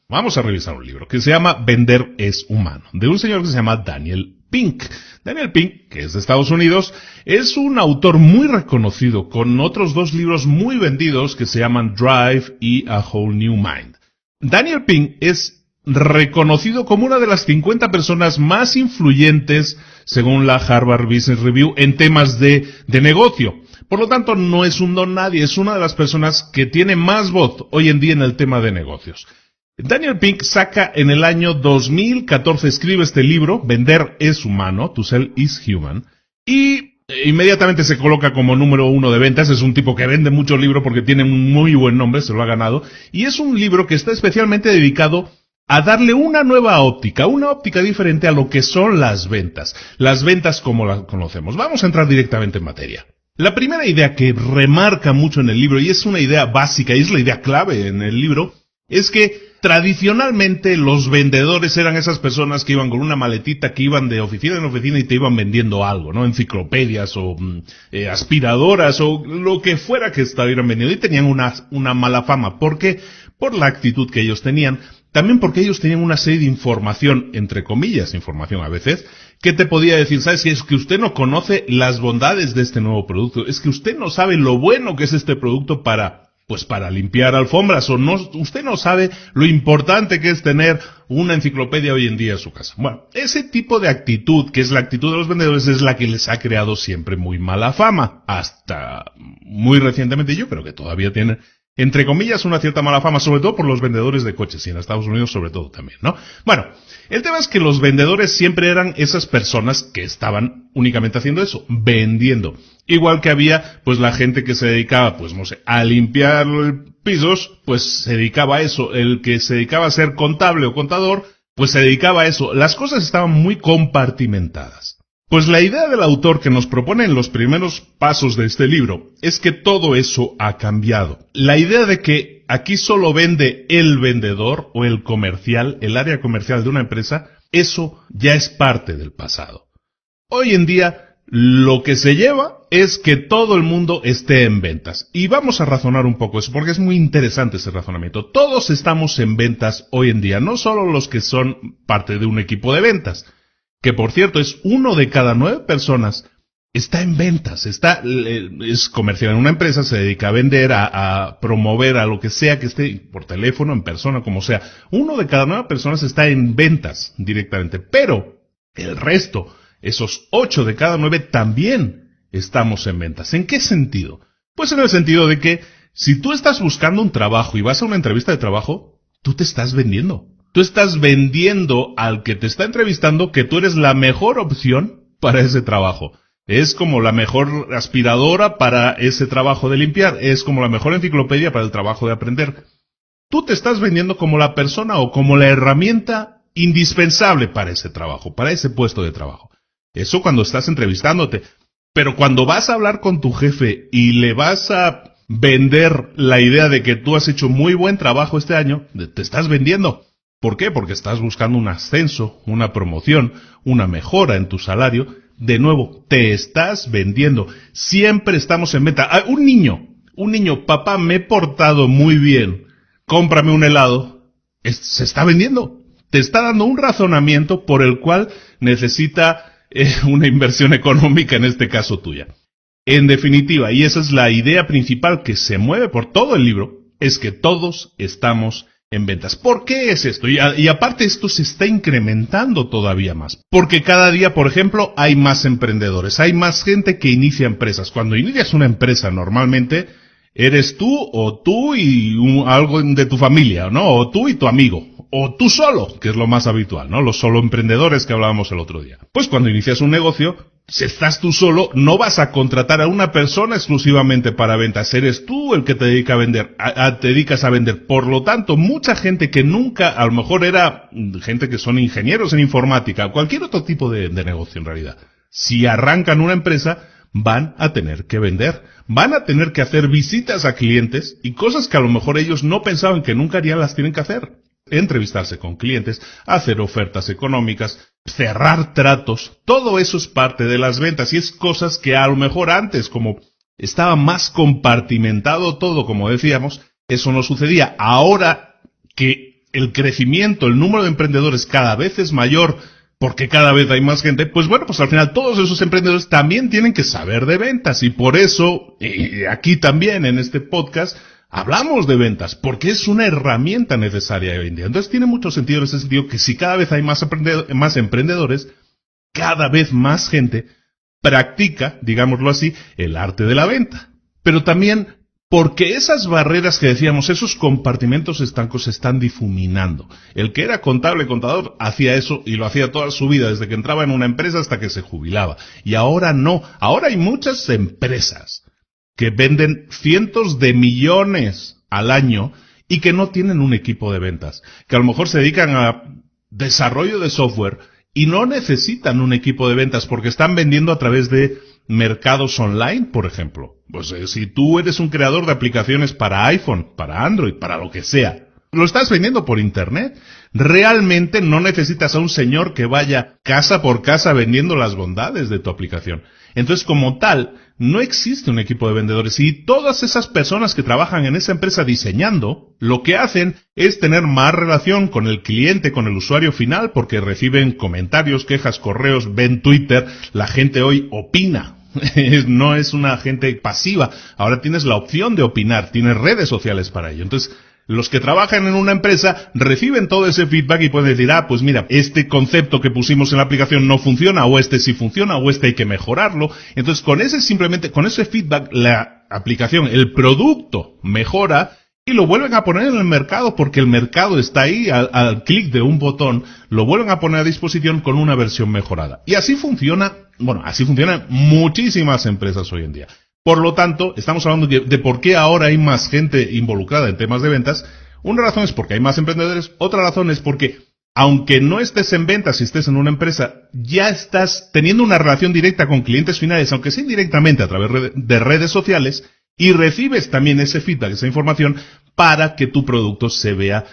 Vamos a revisar un libro que se llama Vender es humano, de un señor que se llama Daniel Pink. Daniel Pink, que es de Estados Unidos, es un autor muy reconocido con otros dos libros muy vendidos que se llaman Drive y A Whole New Mind. Daniel Pink es reconocido como una de las 50 personas más influyentes según la Harvard Business Review en temas de negocio. Por lo tanto, no es un don nadie, es una de las personas que tiene más voz hoy en día en el tema de negocios. Daniel Pink saca en el año 2014, escribe este libro, Vender es humano, To Sell is Human, y inmediatamente se coloca como número 1 de ventas. Es un tipo que vende mucho libro porque tiene un muy buen nombre, se lo ha ganado, y es un libro que está especialmente dedicado a darle una nueva óptica, una óptica diferente a lo que son las ventas como las conocemos. Vamos a entrar directamente en materia. La primera idea que remarca mucho en el libro, y es una idea básica, y es la idea clave en el libro, es que tradicionalmente los vendedores eran esas personas que iban con una maletita, que iban de oficina en oficina y te iban vendiendo algo, ¿no? Enciclopedias o aspiradoras o lo que fuera que estuvieran vendiendo, y tenían una mala fama. ¿Por qué? Por la actitud que ellos tenían. También porque ellos tenían una serie de información, entre comillas, información a veces, que te podía decir, ¿sabes? Si es que usted no conoce las bondades de este nuevo producto, es que usted no sabe lo bueno que es este producto para limpiar alfombras, o no, usted no sabe lo importante que es tener una enciclopedia hoy en día en su casa. Bueno, ese tipo de actitud, que es la actitud de los vendedores, es la que les ha creado siempre muy mala fama. Hasta muy recientemente, yo creo que todavía tienen, entre comillas, una cierta mala fama, sobre todo por los vendedores de coches, y en Estados Unidos sobre todo también, ¿no? Bueno, el tema es que los vendedores siempre eran esas personas que estaban únicamente haciendo eso, vendiendo. Igual que había, pues, la gente que se dedicaba, pues, no sé, a limpiar pisos, pues se dedicaba a eso. El que se dedicaba a ser contable o contador, pues se dedicaba a eso. Las cosas estaban muy compartimentadas. Pues la idea del autor que nos propone en los primeros pasos de este libro es que todo eso ha cambiado. La idea de que aquí solo vende el vendedor o el comercial, el área comercial de una empresa, eso ya es parte del pasado. Hoy en día, lo que se lleva es que todo el mundo esté en ventas. Y vamos a razonar un poco eso, porque es muy interesante ese razonamiento. Todos estamos en ventas hoy en día, no solo los que son parte de un equipo de ventas, que por cierto es 1 de cada 9 personas está en ventas, es comercial en una empresa, se dedica a vender, a promover, a lo que sea que esté, por teléfono, en persona, como sea. 1 de cada 9 personas está en ventas directamente, pero el resto, esos 8 de cada 9 también estamos en ventas. ¿En qué sentido? Pues en el sentido de que si tú estás buscando un trabajo y vas a una entrevista de trabajo, tú te estás vendiendo. Tú estás vendiendo al que te está entrevistando que tú eres la mejor opción para ese trabajo. Es como la mejor aspiradora para ese trabajo de limpiar. Es como la mejor enciclopedia para el trabajo de aprender. Tú te estás vendiendo como la persona o como la herramienta indispensable para ese trabajo, para ese puesto de trabajo. Eso cuando estás entrevistándote. Pero cuando vas a hablar con tu jefe y le vas a vender la idea de que tú has hecho muy buen trabajo este año, te estás vendiendo. ¿Por qué? Porque estás buscando un ascenso, una promoción, una mejora en tu salario. De nuevo, te estás vendiendo. Siempre estamos en venta. Un niño, papá, me he portado muy bien, cómprame un helado. Se está vendiendo. Te está dando un razonamiento por el cual necesita una inversión económica, en este caso tuya. En definitiva, y esa es la idea principal que se mueve por todo el libro, es que todos estamos en ventas. ¿Por qué es esto? Y aparte esto se está incrementando todavía más. Porque cada día, por ejemplo, hay más emprendedores, hay más gente que inicia empresas. Cuando inicias una empresa, normalmente eres tú y algo de tu familia, ¿no? O tú y tu amigo. O tú solo, que es lo más habitual, ¿no? Los solo emprendedores que hablábamos el otro día. Pues cuando inicias un negocio, si estás tú solo, no vas a contratar a una persona exclusivamente para ventas. Eres tú el que te dedica a vender, te dedicas a vender. Por lo tanto, mucha gente que nunca, a lo mejor era gente que son ingenieros en informática, cualquier otro tipo de negocio en realidad. Si arrancan una empresa, van a tener que vender. Van a tener que hacer visitas a clientes y cosas que a lo mejor ellos no pensaban que nunca harían, las tienen que hacer. Entrevistarse con clientes, hacer ofertas económicas, cerrar tratos, todo eso es parte de las ventas y es cosas que a lo mejor antes, como estaba más compartimentado todo, como decíamos, eso no sucedía. Ahora que el crecimiento, el número de emprendedores cada vez es mayor, porque cada vez hay más gente, pues bueno, pues al final todos esos emprendedores también tienen que saber de ventas, y por eso, y aquí también en este podcast, hablamos de ventas, porque es una herramienta necesaria hoy en día. Entonces tiene mucho sentido en ese sentido que si cada vez hay más emprendedores, cada vez más gente practica, digámoslo así, el arte de la venta. Pero también porque esas barreras que decíamos, esos compartimentos estancos se están difuminando. El que era contador, hacía eso y lo hacía toda su vida, desde que entraba en una empresa hasta que se jubilaba. Y ahora no. Ahora hay muchas empresas que venden cientos de millones al año y que no tienen un equipo de ventas, que a lo mejor se dedican a desarrollo de software y no necesitan un equipo de ventas porque están vendiendo a través de mercados online, por ejemplo. Pues si tú eres un creador de aplicaciones para iPhone, para Android, para lo que sea, lo estás vendiendo por internet. Realmente no necesitas a un señor que vaya casa por casa vendiendo las bondades de tu aplicación. Entonces, como tal, no existe un equipo de vendedores y todas esas personas que trabajan en esa empresa diseñando, lo que hacen es tener más relación con el cliente, con el usuario final, porque reciben comentarios, quejas, correos, ven Twitter, la gente hoy opina. No es una gente pasiva. Ahora tienes la opción de opinar, tienes redes sociales para ello. Entonces, los que trabajan en una empresa reciben todo ese feedback y pueden decir, pues mira, este concepto que pusimos en la aplicación no funciona, o este sí funciona, o este hay que mejorarlo. Entonces, con ese feedback, la aplicación, el producto mejora y lo vuelven a poner en el mercado porque el mercado está ahí, al clic de un botón, lo vuelven a poner a disposición con una versión mejorada. Y así funcionan muchísimas empresas hoy en día. Por lo tanto, estamos hablando de por qué ahora hay más gente involucrada en temas de ventas. Una razón es porque hay más emprendedores, otra razón es porque, aunque no estés en ventas y estés en una empresa, ya estás teniendo una relación directa con clientes finales, aunque sea indirectamente a través de redes sociales, y recibes también ese feedback, esa información, para que tu producto se vea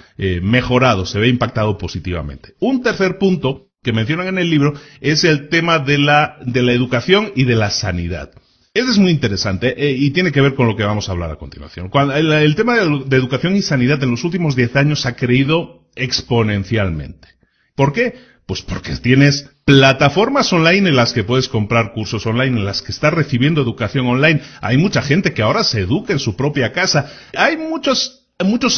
mejorado, se vea impactado positivamente. Un tercer punto que mencionan en el libro es el tema de la educación y de la sanidad. Este es muy interesante y tiene que ver con lo que vamos a hablar a continuación. El tema de educación y sanidad en los últimos 10 años ha crecido exponencialmente. ¿Por qué? Pues porque tienes plataformas online en las que puedes comprar cursos online, en las que estás recibiendo educación online. Hay mucha gente que ahora se educa en su propia casa. Hay muchos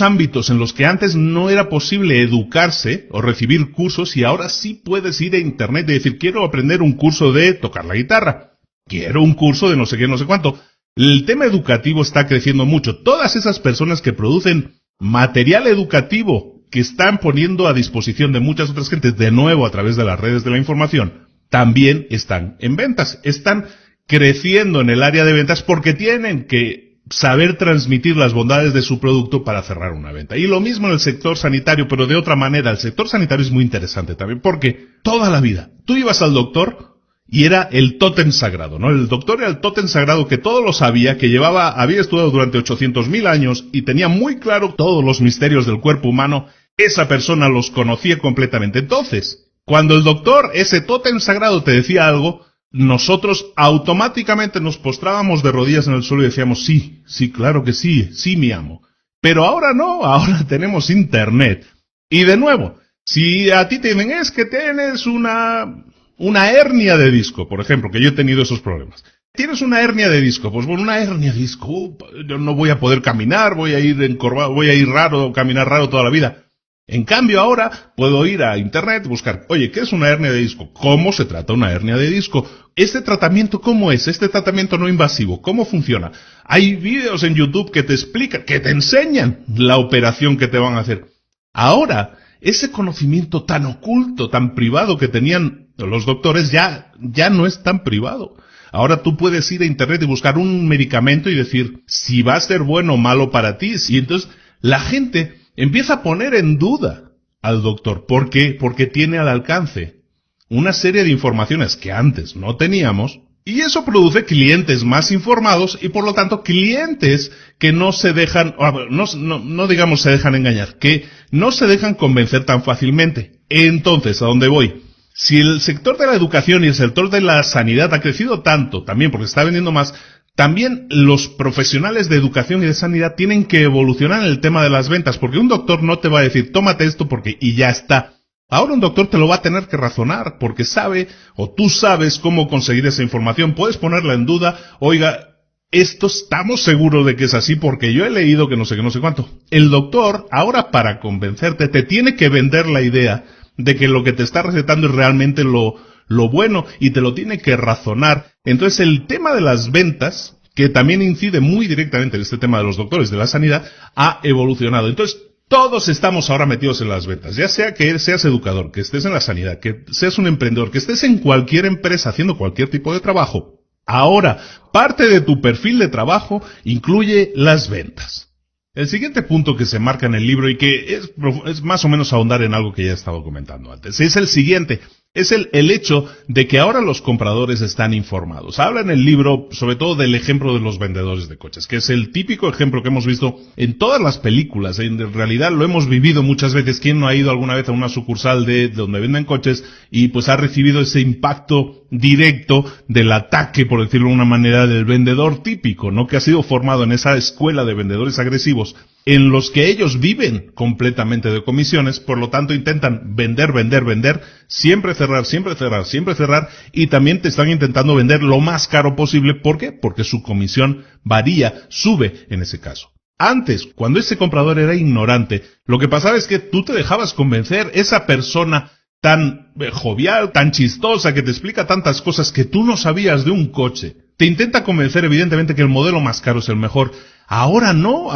ámbitos en los que antes no era posible educarse o recibir cursos y ahora sí puedes ir a internet y decir, quiero aprender un curso de tocar la guitarra. Quiero un curso de no sé qué, no sé cuánto. El tema educativo está creciendo mucho. Todas esas personas que producen material educativo que están poniendo a disposición de muchas otras gentes, de nuevo a través de las redes de la información, también están en ventas. Están creciendo en el área de ventas porque tienen que saber transmitir las bondades de su producto para cerrar una venta. Y lo mismo en el sector sanitario, pero de otra manera. El sector sanitario es muy interesante también porque toda la vida tú ibas al doctor y era el tótem sagrado, ¿no? El doctor era el tótem sagrado que todo lo sabía, que había estudiado durante 800.000 años y tenía muy claro todos los misterios del cuerpo humano. Esa persona los conocía completamente. Entonces, cuando el doctor, ese tótem sagrado, te decía algo, nosotros automáticamente nos postrábamos de rodillas en el suelo y decíamos, sí, claro que sí, mi amo. Pero ahora no, ahora tenemos internet. Y de nuevo, si a ti te dicen, es que tienes una hernia de disco, por ejemplo, que yo he tenido esos problemas. Tienes una hernia de disco, pues bueno, una hernia de disco, yo no voy a poder caminar, voy a ir encorvado, voy a ir raro, caminar raro toda la vida. En cambio ahora puedo ir a internet, buscar, oye, ¿qué es una hernia de disco? ¿Cómo se trata una hernia de disco? ¿Este tratamiento cómo es? ¿Este tratamiento no invasivo? ¿Cómo funciona? Hay vídeos en YouTube que te explican, que te enseñan la operación que te van a hacer. Ahora, ese conocimiento tan oculto, tan privado que tenían los doctores ya no es tan privado. Ahora tú puedes ir a internet y buscar un medicamento y decir si va a ser bueno o malo para ti. Y entonces la gente empieza a poner en duda al doctor. ¿Por qué? Porque tiene al alcance una serie de informaciones que antes no teníamos. Y eso produce clientes más informados y por lo tanto clientes que no se dejan, no digamos se dejan engañar, que no se dejan convencer tan fácilmente. Entonces, ¿a dónde voy? Si el sector de la educación y el sector de la sanidad ha crecido tanto, también porque está vendiendo más, También los profesionales de educación y de sanidad tienen que evolucionar en el tema de las ventas, porque un doctor no te va a decir, tómate esto porque y ya está. Ahora un doctor te lo va a tener que razonar, porque sabe, o tú sabes cómo conseguir esa información. Puedes ponerla en duda, oiga, esto estamos seguros de que es así porque yo he leído que no sé cuánto. El doctor, ahora para convencerte, te tiene que vender la idea de que lo que te está recetando es realmente lo bueno y te lo tiene que razonar. Entonces el tema de las ventas, que también incide muy directamente en este tema de los doctores de la sanidad, ha evolucionado. Entonces todos estamos ahora metidos en las ventas, ya sea que seas educador, que estés en la sanidad, que seas un emprendedor, que estés en cualquier empresa haciendo cualquier tipo de trabajo. Ahora, parte de tu perfil de trabajo incluye las ventas. El siguiente punto que se marca en el libro y que es más o menos ahondar en algo que ya he estado comentando antes, es el siguiente. Es el hecho de que ahora los compradores están informados. Habla en el libro sobre todo del ejemplo de los vendedores de coches, que es el típico ejemplo que hemos visto en todas las películas. En realidad lo hemos vivido muchas veces. ¿Quién no ha ido alguna vez a una sucursal de donde venden coches y pues ha recibido ese impacto directo del ataque, por decirlo de una manera, del vendedor típico, ¿no? Que ha sido formado en esa escuela de vendedores agresivos, en los que ellos viven completamente de comisiones, por lo tanto intentan vender, siempre cerrar, y también te están intentando vender lo más caro posible. ¿Por qué? Porque su comisión varía, sube en ese caso. Antes, cuando ese comprador era ignorante, lo que pasaba es que tú te dejabas convencer, esa persona tan jovial, tan chistosa, que te explica tantas cosas que tú no sabías de un coche, te intenta convencer evidentemente que el modelo más caro es el mejor. Ahora no,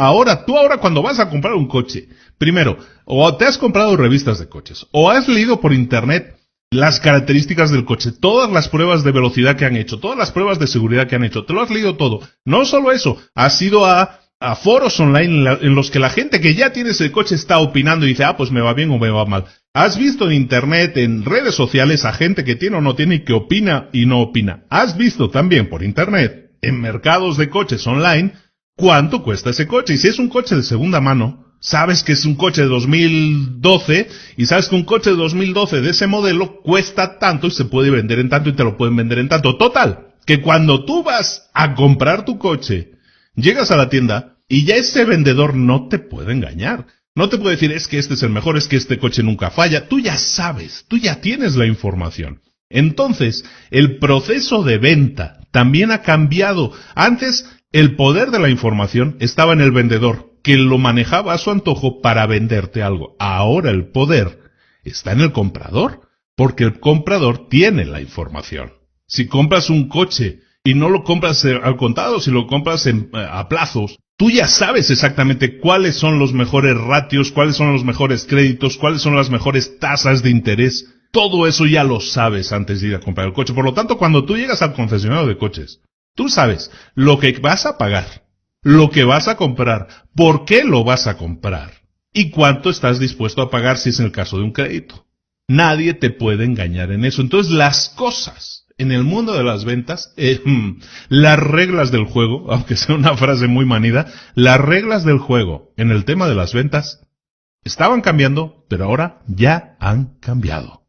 tú cuando vas a comprar un coche, primero, o te has comprado revistas de coches, o has leído por internet las características del coche, todas las pruebas de velocidad que han hecho, todas las pruebas de seguridad que han hecho, te lo has leído todo. No solo eso, has ido a foros online en los que la gente que ya tiene ese coche está opinando y dice, pues me va bien o me va mal. Has visto en internet, en redes sociales, a gente que tiene o no tiene y que opina y no opina. Has visto también por internet, en mercados de coches online, cuánto cuesta ese coche. Y si es un coche de segunda mano, sabes que es un coche de 2012 y sabes que un coche de 2012 de ese modelo cuesta tanto y se puede vender en tanto y te lo pueden vender en tanto. Total, que cuando tú vas a comprar tu coche, llegas a la tienda y ya ese vendedor no te puede engañar. No te puede decir, es que este es el mejor, es que este coche nunca falla. Tú ya sabes, tú ya tienes la información. Entonces, el proceso de venta también ha cambiado. Antes, el poder de la información estaba en el vendedor, que lo manejaba a su antojo para venderte algo. Ahora el poder está en el comprador, porque el comprador tiene la información. Si compras un coche y no lo compras al contado, si lo compras a plazos, tú ya sabes exactamente cuáles son los mejores ratios, cuáles son los mejores créditos, cuáles son las mejores tasas de interés. Todo eso ya lo sabes antes de ir a comprar el coche. Por lo tanto, cuando tú llegas al concesionario de coches, tú sabes lo que vas a pagar, lo que vas a comprar, por qué lo vas a comprar y cuánto estás dispuesto a pagar si es en el caso de un crédito. Nadie te puede engañar en eso. Entonces, las cosas en el mundo de las ventas, las reglas del juego, aunque sea una frase muy manida, las reglas del juego en el tema de las ventas estaban cambiando, pero ahora ya han cambiado.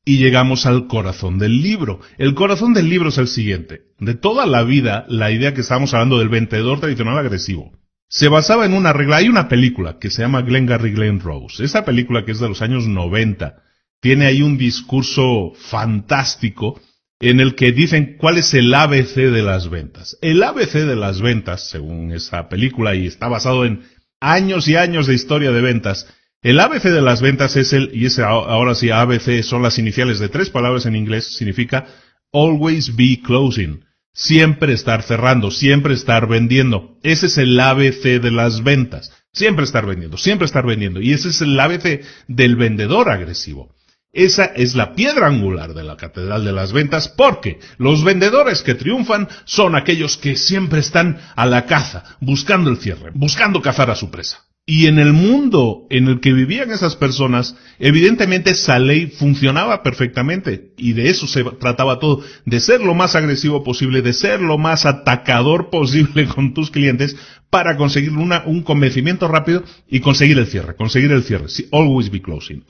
Y llegamos al corazón del libro. El corazón del libro es el siguiente. De toda la vida, la idea que estábamos hablando del vendedor tradicional agresivo se basaba en una regla. Hay una película que se llama Glengarry Glen Ross. Esa película, que es de los años 90, tiene ahí un discurso fantástico en el que dicen cuál es el ABC de las ventas. El ABC de las ventas, según esa película, y está basado en años y años de historia de ventas, el ABC de las ventas es ahora sí, ABC son las iniciales de 3 palabras en inglés, significa always be closing. Siempre estar cerrando, siempre estar vendiendo. Ese es el ABC de las ventas. Siempre estar vendiendo. Y ese es el ABC del vendedor agresivo. Esa es la piedra angular de la catedral de las ventas, porque los vendedores que triunfan son aquellos que siempre están a la caza, buscando el cierre, buscando cazar a su presa. Y en el mundo en el que vivían esas personas, evidentemente esa ley funcionaba perfectamente, y de eso se trataba todo, de ser lo más agresivo posible, de ser lo más atacador posible con tus clientes, para conseguir un convencimiento rápido y conseguir el cierre. Sí, always be closing.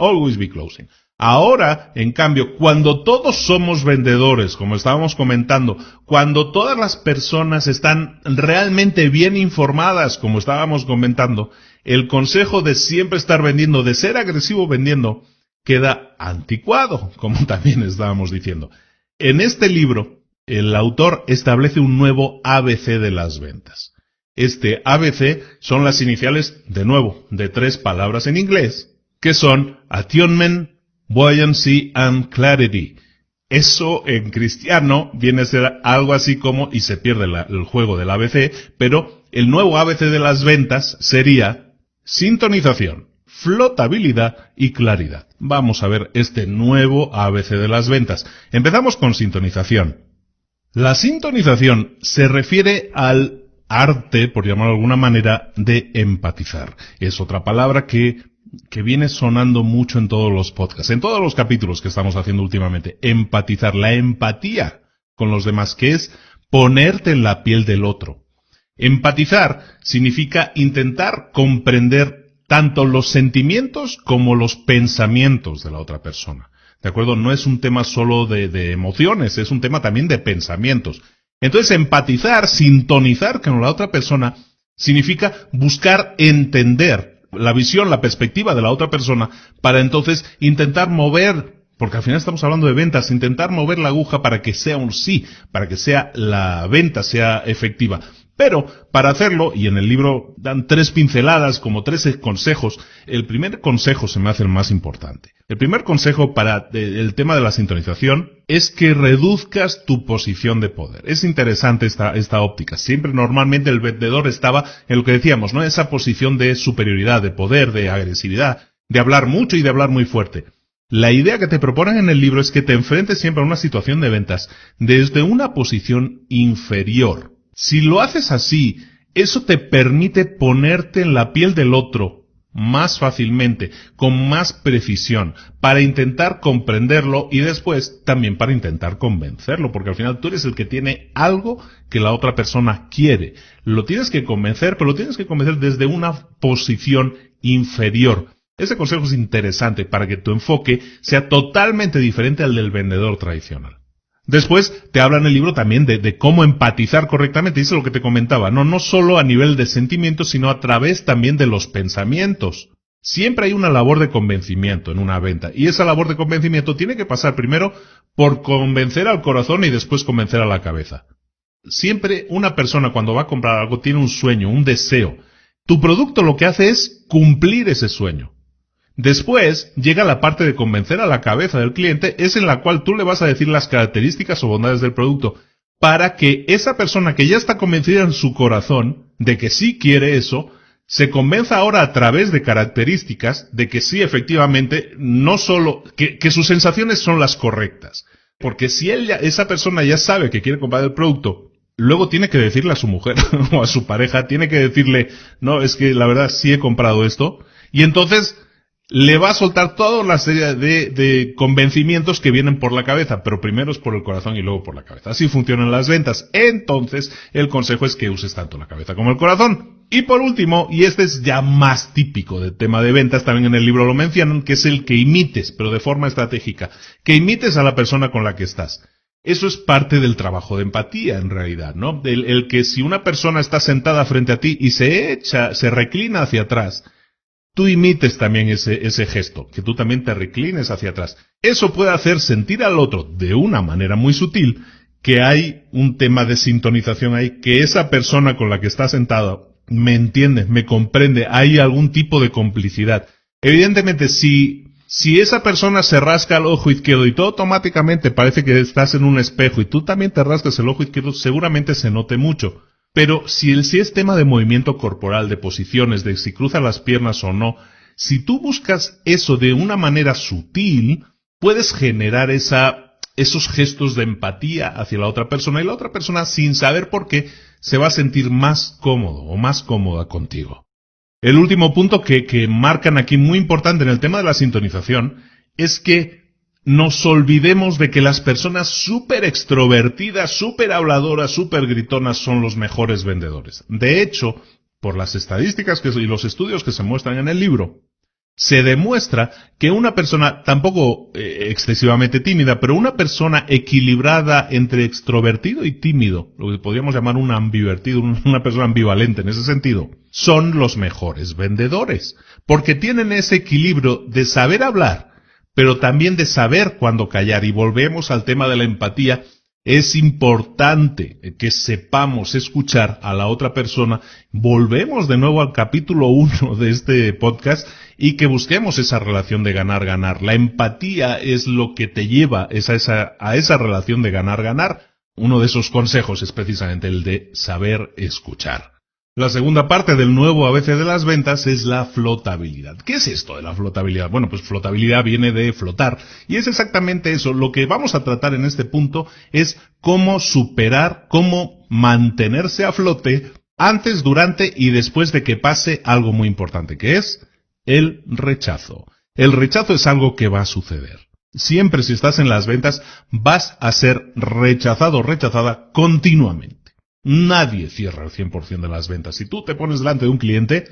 Ahora, en cambio, cuando todos somos vendedores, como estábamos comentando, cuando todas las personas están realmente bien informadas, como estábamos comentando, el consejo de siempre estar vendiendo, de ser agresivo vendiendo, queda anticuado, como también estábamos diciendo. En este libro, el autor establece un nuevo ABC de las ventas. Este ABC son las iniciales, de nuevo, de 3 palabras en inglés, que son attunement, buoyancy and clarity. Eso en cristiano viene a ser algo así como, y se pierde el juego del ABC, pero el nuevo ABC de las ventas sería sintonización, flotabilidad y claridad. Vamos a ver este nuevo ABC de las ventas. Empezamos con sintonización. La sintonización se refiere al arte, por llamarlo de alguna manera, de empatizar. Es otra palabra que viene sonando mucho en todos los podcasts, en todos los capítulos que estamos haciendo últimamente. Empatizar, la empatía con los demás, que es ponerte en la piel del otro. Empatizar significa intentar comprender tanto los sentimientos como los pensamientos de la otra persona. ¿De acuerdo? No es un tema solo de emociones, es un tema también de pensamientos. Entonces, empatizar, sintonizar con la otra persona, significa buscar entender la visión, la perspectiva de la otra persona, para entonces intentar mover, porque al final estamos hablando de ventas, intentar mover la aguja para que sea un sí, para que sea la venta sea efectiva. Pero, para hacerlo, y en el libro dan 3 pinceladas, como 13 consejos, el primer consejo se me hace el más importante. El primer consejo para el tema de la sintonización es que reduzcas tu posición de poder. Es interesante esta óptica. Siempre, normalmente, el vendedor estaba en lo que decíamos, ¿no? Esa posición de superioridad, de poder, de agresividad, de hablar mucho y de hablar muy fuerte. La idea que te proponen en el libro es que te enfrentes siempre a una situación de ventas desde una posición inferior. Si lo haces así, eso te permite ponerte en la piel del otro más fácilmente, con más precisión, para intentar comprenderlo y después también para intentar convencerlo, porque al final tú eres el que tiene algo que la otra persona quiere. Lo tienes que convencer, pero lo tienes que convencer desde una posición inferior. Ese consejo es interesante para que tu enfoque sea totalmente diferente al del vendedor tradicional. Después te habla en el libro también de cómo empatizar correctamente, y eso es lo que te comentaba, no solo a nivel de sentimientos, sino a través también de los pensamientos. Siempre hay una labor de convencimiento en una venta, y esa labor de convencimiento tiene que pasar primero por convencer al corazón y después convencer a la cabeza. Siempre una persona cuando va a comprar algo tiene un sueño, un deseo. Tu producto lo que hace es cumplir ese sueño. Después llega la parte de convencer a la cabeza del cliente, es en la cual tú le vas a decir las características o bondades del producto, para que esa persona que ya está convencida en su corazón de que sí quiere eso, se convenza ahora a través de características de que sí, efectivamente, no solo, que sus sensaciones son las correctas. Porque si esa persona ya sabe que quiere comprar el producto, luego tiene que decirle a su mujer o a su pareja, tiene que decirle, no, es que la verdad sí he comprado esto, y entonces le va a soltar toda una serie de convencimientos que vienen por la cabeza, pero primero es por el corazón y luego por la cabeza. Así funcionan las ventas. Entonces, el consejo es que uses tanto la cabeza como el corazón. Y por último, y este es ya más típico del tema de ventas, también en el libro lo mencionan, que es el que imites, pero de forma estratégica, que imites a la persona con la que estás. Eso es parte del trabajo de empatía, en realidad, ¿no? El que si una persona está sentada frente a ti y se reclina hacia atrás, tú imites también ese gesto, que tú también te reclines hacia atrás. Eso puede hacer sentir al otro, de una manera muy sutil, que hay un tema de sintonización ahí, que esa persona con la que está sentada me entiende, me comprende, hay algún tipo de complicidad. Evidentemente, si esa persona se rasca el ojo izquierdo y todo automáticamente parece que estás en un espejo y tú también te rascas el ojo izquierdo, seguramente se note mucho. Pero si es tema de movimiento corporal, de posiciones, de si cruza las piernas o no, si tú buscas eso de una manera sutil, puedes generar esos gestos de empatía hacia la otra persona, y la otra persona, sin saber por qué, se va a sentir más cómodo o más cómoda contigo. El último punto que marcan aquí muy importante en el tema de la sintonización es que nos olvidemos de que las personas súper extrovertidas, súper habladoras, súper gritonas son los mejores vendedores. De hecho, por las estadísticas y los estudios que se muestran en el libro, se demuestra que una persona, tampoco excesivamente tímida, pero una persona equilibrada entre extrovertido y tímido, lo que podríamos llamar un ambivertido, una persona ambivalente en ese sentido, son los mejores vendedores, porque tienen ese equilibrio de saber hablar, pero también de saber cuándo callar. Y volvemos al tema de la empatía. Es importante que sepamos escuchar a la otra persona. Volvemos de nuevo al capítulo 1 de este podcast y que busquemos esa relación de ganar-ganar. La empatía es lo que te lleva a esa relación de ganar-ganar. Uno de esos consejos es precisamente el de saber escuchar. La segunda parte del nuevo ABC de las ventas es la flotabilidad. ¿Qué es esto de la flotabilidad? Bueno, pues flotabilidad viene de flotar y es exactamente eso. Lo que vamos a tratar en este punto es cómo superar, cómo mantenerse a flote antes, durante y después de que pase algo muy importante, que es el rechazo. El rechazo es algo que va a suceder. Siempre si estás en las ventas vas a ser rechazado o rechazada continuamente. Nadie cierra el 100% de las ventas. Si tú te pones delante de un cliente,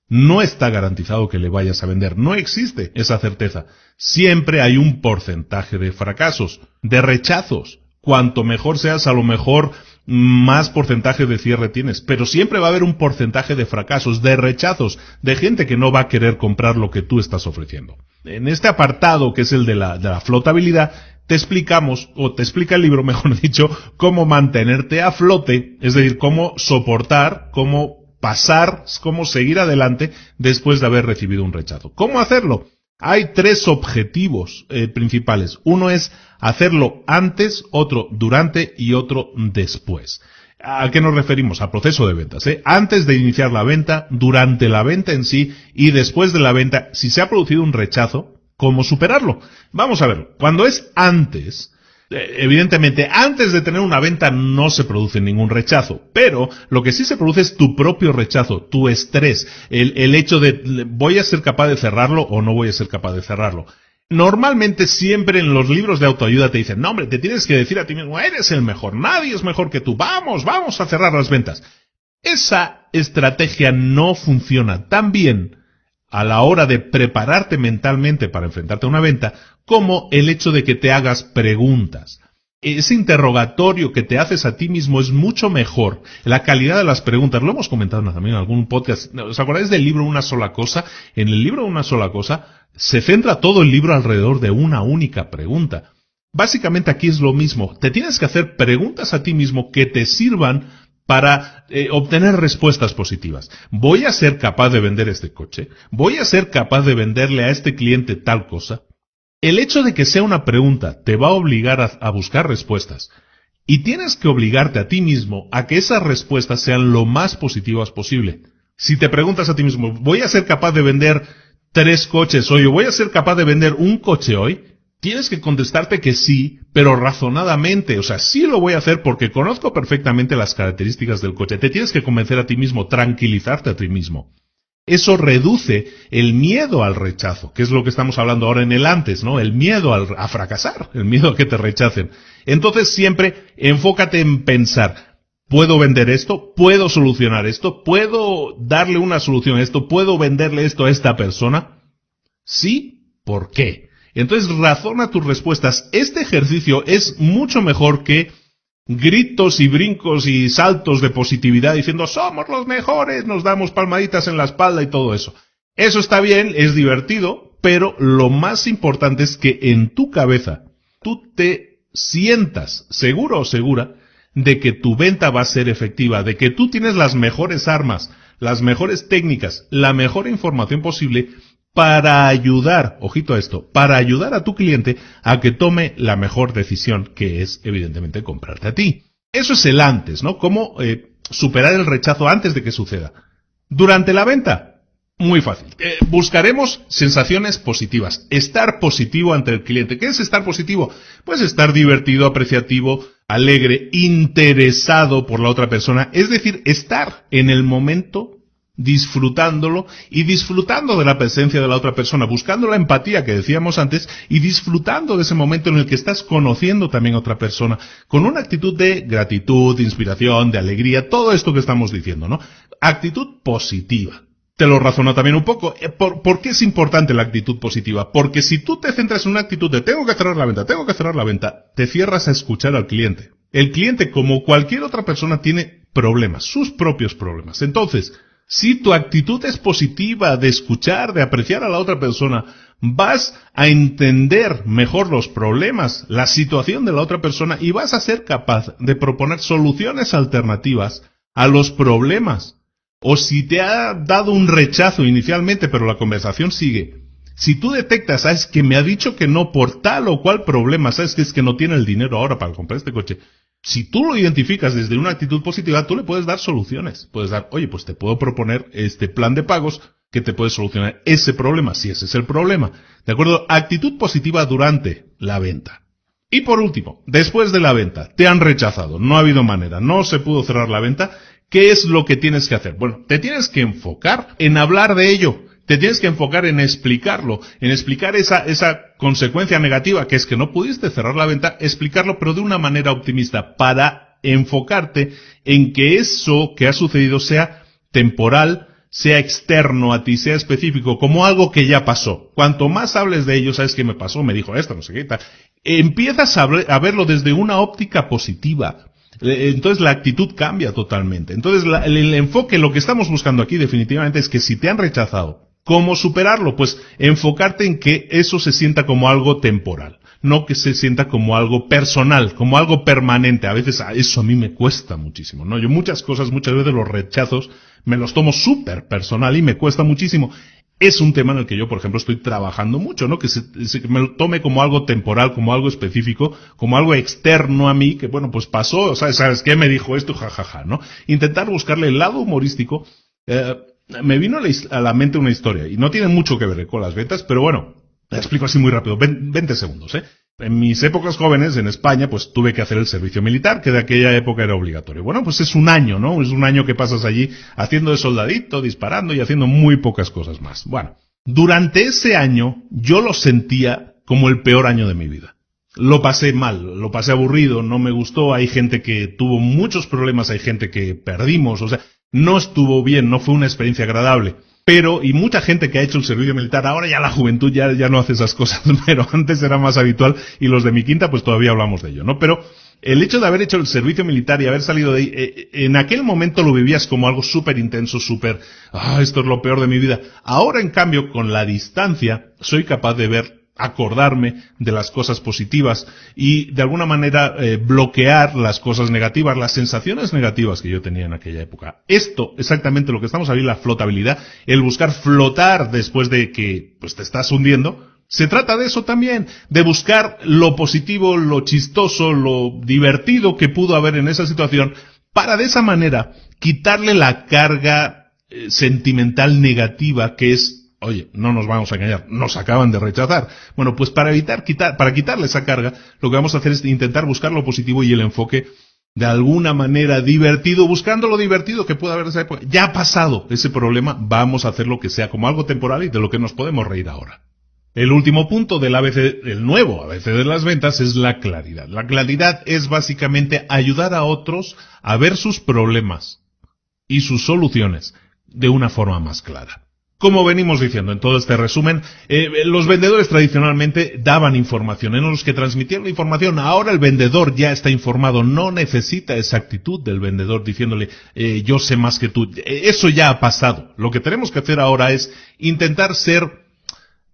no está garantizado que le vayas a vender. No existe esa certeza. Siempre hay un porcentaje de fracasos, de rechazos. Cuanto mejor seas, a lo mejor más porcentaje de cierre tienes. Pero siempre va a haber un porcentaje de fracasos, de rechazos, de gente que no va a querer comprar lo que tú estás ofreciendo. En este apartado, que es el de la flotabilidad, te explicamos, o te explica el libro, mejor dicho, cómo mantenerte a flote, es decir, cómo soportar, cómo pasar, cómo seguir adelante después de haber recibido un rechazo. ¿Cómo hacerlo? Hay 3 objetivos principales. Uno es hacerlo antes, otro durante y otro después. ¿A qué nos referimos? Al proceso de ventas, Antes de iniciar la venta, durante la venta en sí y después de la venta, si se ha producido un rechazo, ¿cómo superarlo? Vamos a ver, cuando es antes, evidentemente antes de tener una venta no se produce ningún rechazo, pero lo que sí se produce es tu propio rechazo, tu estrés, el hecho de ¿voy a ser capaz de cerrarlo o no voy a ser capaz de cerrarlo? Normalmente siempre en los libros de autoayuda te dicen, no hombre, te tienes que decir a ti mismo, eres el mejor, nadie es mejor que tú, vamos a cerrar las ventas. Esa estrategia no funciona tan bien a la hora de prepararte mentalmente para enfrentarte a una venta, como el hecho de que te hagas preguntas. Ese interrogatorio que te haces a ti mismo es mucho mejor. La calidad de las preguntas, lo hemos comentado también en algún podcast. ¿Os acordáis del libro Una sola cosa? En el libro Una sola cosa se centra todo el libro alrededor de una única pregunta. Básicamente aquí es lo mismo. Te tienes que hacer preguntas a ti mismo que te sirvan para obtener respuestas positivas. ¿Voy a ser capaz de vender este coche? ¿Voy a ser capaz de venderle a este cliente tal cosa? El hecho de que sea una pregunta te va a obligar a buscar respuestas. Y tienes que obligarte a ti mismo a que esas respuestas sean lo más positivas posible. Si te preguntas a ti mismo, ¿voy a ser capaz de vender 3 coches hoy o voy a ser capaz de vender un coche hoy? Tienes que contestarte que sí, pero razonadamente. O sea, sí lo voy a hacer porque conozco perfectamente las características del coche. Te tienes que convencer a ti mismo, tranquilizarte a ti mismo. Eso reduce el miedo al rechazo, que es lo que estamos hablando ahora en el antes, ¿no? El miedo a fracasar, el miedo a que te rechacen. Entonces siempre enfócate en pensar, ¿puedo vender esto? ¿Puedo solucionar esto? ¿Puedo darle una solución a esto? ¿Puedo venderle esto a esta persona? Sí, ¿por qué? Entonces razona tus respuestas. Este ejercicio es mucho mejor que gritos y brincos y saltos de positividad diciendo somos los mejores, nos damos palmaditas en la espalda y todo eso. Eso está bien, es divertido, pero lo más importante es que en tu cabeza tú te sientas seguro o segura de que tu venta va a ser efectiva, de que tú tienes las mejores armas, las mejores técnicas, la mejor información posible para ayudar, ojito a esto, para ayudar a tu cliente a que tome la mejor decisión, que es evidentemente comprarte a ti. Eso es el antes, ¿no? Cómo superar el rechazo antes de que suceda. Durante la venta, muy fácil. Buscaremos sensaciones positivas. Estar positivo ante el cliente. ¿Qué es estar positivo? Pues estar divertido, apreciativo, alegre, interesado por la otra persona. Es decir, estar en el momento disfrutándolo y disfrutando de la presencia de la otra persona, buscando la empatía que decíamos antes y disfrutando de ese momento en el que estás conociendo también a otra persona con una actitud de gratitud, de inspiración, de alegría, todo esto que estamos diciendo, ¿no? Actitud positiva. te lo razono también un poco. ¿Por qué es importante la actitud positiva? Porque si tú te centras en una actitud de tengo que cerrar la venta, te cierras a escuchar al cliente. El cliente, como cualquier otra persona, tiene problemas, sus propios problemas. Entonces, si tu actitud es positiva, de escuchar, de apreciar a la otra persona, vas a entender mejor los problemas, la situación de la otra persona y vas a ser capaz de proponer soluciones alternativas a los problemas. O si te ha dado un rechazo inicialmente, pero la conversación sigue. Si tú detectas, sabes que me ha dicho que no por tal o cual problema, sabes que es que no tiene el dinero ahora para comprar este coche. Si tú lo identificas desde una actitud positiva, tú le puedes dar soluciones. Puedes dar, oye, pues te puedo proponer este plan de pagos que te puede solucionar ese problema, si ese es el problema. ¿De acuerdo? Actitud positiva durante la venta. Y por último, después de la venta, te han rechazado, no ha habido manera, no se pudo cerrar la venta. ¿Qué es lo que tienes que hacer? Bueno, te tienes que enfocar en hablar de ello. Te tienes que enfocar en explicarlo, en explicar esa consecuencia negativa que es que no pudiste cerrar la venta, explicarlo pero de una manera optimista para enfocarte en que eso que ha sucedido sea temporal, sea externo a ti, sea específico, como algo que ya pasó. Cuanto más hables de ello, sabes qué me pasó, me dijo esto, no sé qué tal. Empiezas a verlo desde una óptica positiva. Entonces la actitud cambia totalmente. Entonces el enfoque, lo que estamos buscando aquí definitivamente es que si te han rechazado, ¿cómo superarlo? Pues enfocarte en que eso se sienta como algo temporal, no que se sienta como algo personal, como algo permanente. A veces eso a mí me cuesta muchísimo, ¿no? Yo muchas veces los rechazos me los tomo súper personal y me cuesta muchísimo. Es un tema en el que yo, por ejemplo, estoy trabajando mucho, ¿no? Que me lo tome como algo temporal, como algo específico, como algo externo a mí, que bueno, pues pasó, o sea, ¿sabes qué? Me dijo esto, jajaja, ¿no? Intentar buscarle el lado humorístico. Me vino a la mente una historia, y no tiene mucho que ver con las ventas, pero bueno, la explico así muy rápido, 20 segundos, ¿eh? En mis épocas jóvenes, en España, pues tuve que hacer el servicio militar, que de aquella época era obligatorio. Bueno, pues es un año, ¿no? Es un año que pasas allí haciendo de soldadito, disparando y haciendo muy pocas cosas más. Bueno, durante ese año yo lo sentía como el peor año de mi vida. Lo pasé mal, lo pasé aburrido, no me gustó, hay gente que tuvo muchos problemas, hay gente que perdimos, o sea, no estuvo bien, no fue una experiencia agradable. Pero, y mucha gente que ha hecho el servicio militar, ahora ya la juventud ya no hace esas cosas, pero antes era más habitual, y los de mi quinta pues todavía hablamos de ello, ¿no? Pero el hecho de haber hecho el servicio militar y haber salido de ahí, en aquel momento lo vivías como algo súper intenso, esto es lo peor de mi vida. Ahora, en cambio, con la distancia, soy capaz de acordarme de las cosas positivas y de alguna manera bloquear las cosas negativas, las sensaciones negativas que yo tenía en aquella época. Esto, exactamente lo que estamos hablando, la flotabilidad, el buscar flotar después de que pues te estás hundiendo, se trata de eso también, de buscar lo positivo, lo chistoso, lo divertido que pudo haber en esa situación, para de esa manera quitarle la carga sentimental negativa que es, oye, no nos vamos a engañar, nos acaban de rechazar. Bueno, pues para quitarle esa carga, lo que vamos a hacer es intentar buscar lo positivo y el enfoque de alguna manera divertido, buscando lo divertido que pueda haber en esa época. Ya ha pasado ese problema, vamos a hacer lo que sea como algo temporal y de lo que nos podemos reír ahora. El último punto del ABC, el nuevo ABC de las ventas, es la claridad. La claridad es básicamente ayudar a otros a ver sus problemas y sus soluciones de una forma más clara. Como venimos diciendo en todo este resumen, los vendedores tradicionalmente daban información, eran los que transmitían la información. Ahora el vendedor ya está informado, no necesita esa actitud del vendedor diciéndole, yo sé más que tú. Eso ya ha pasado. Lo que tenemos que hacer ahora es intentar ser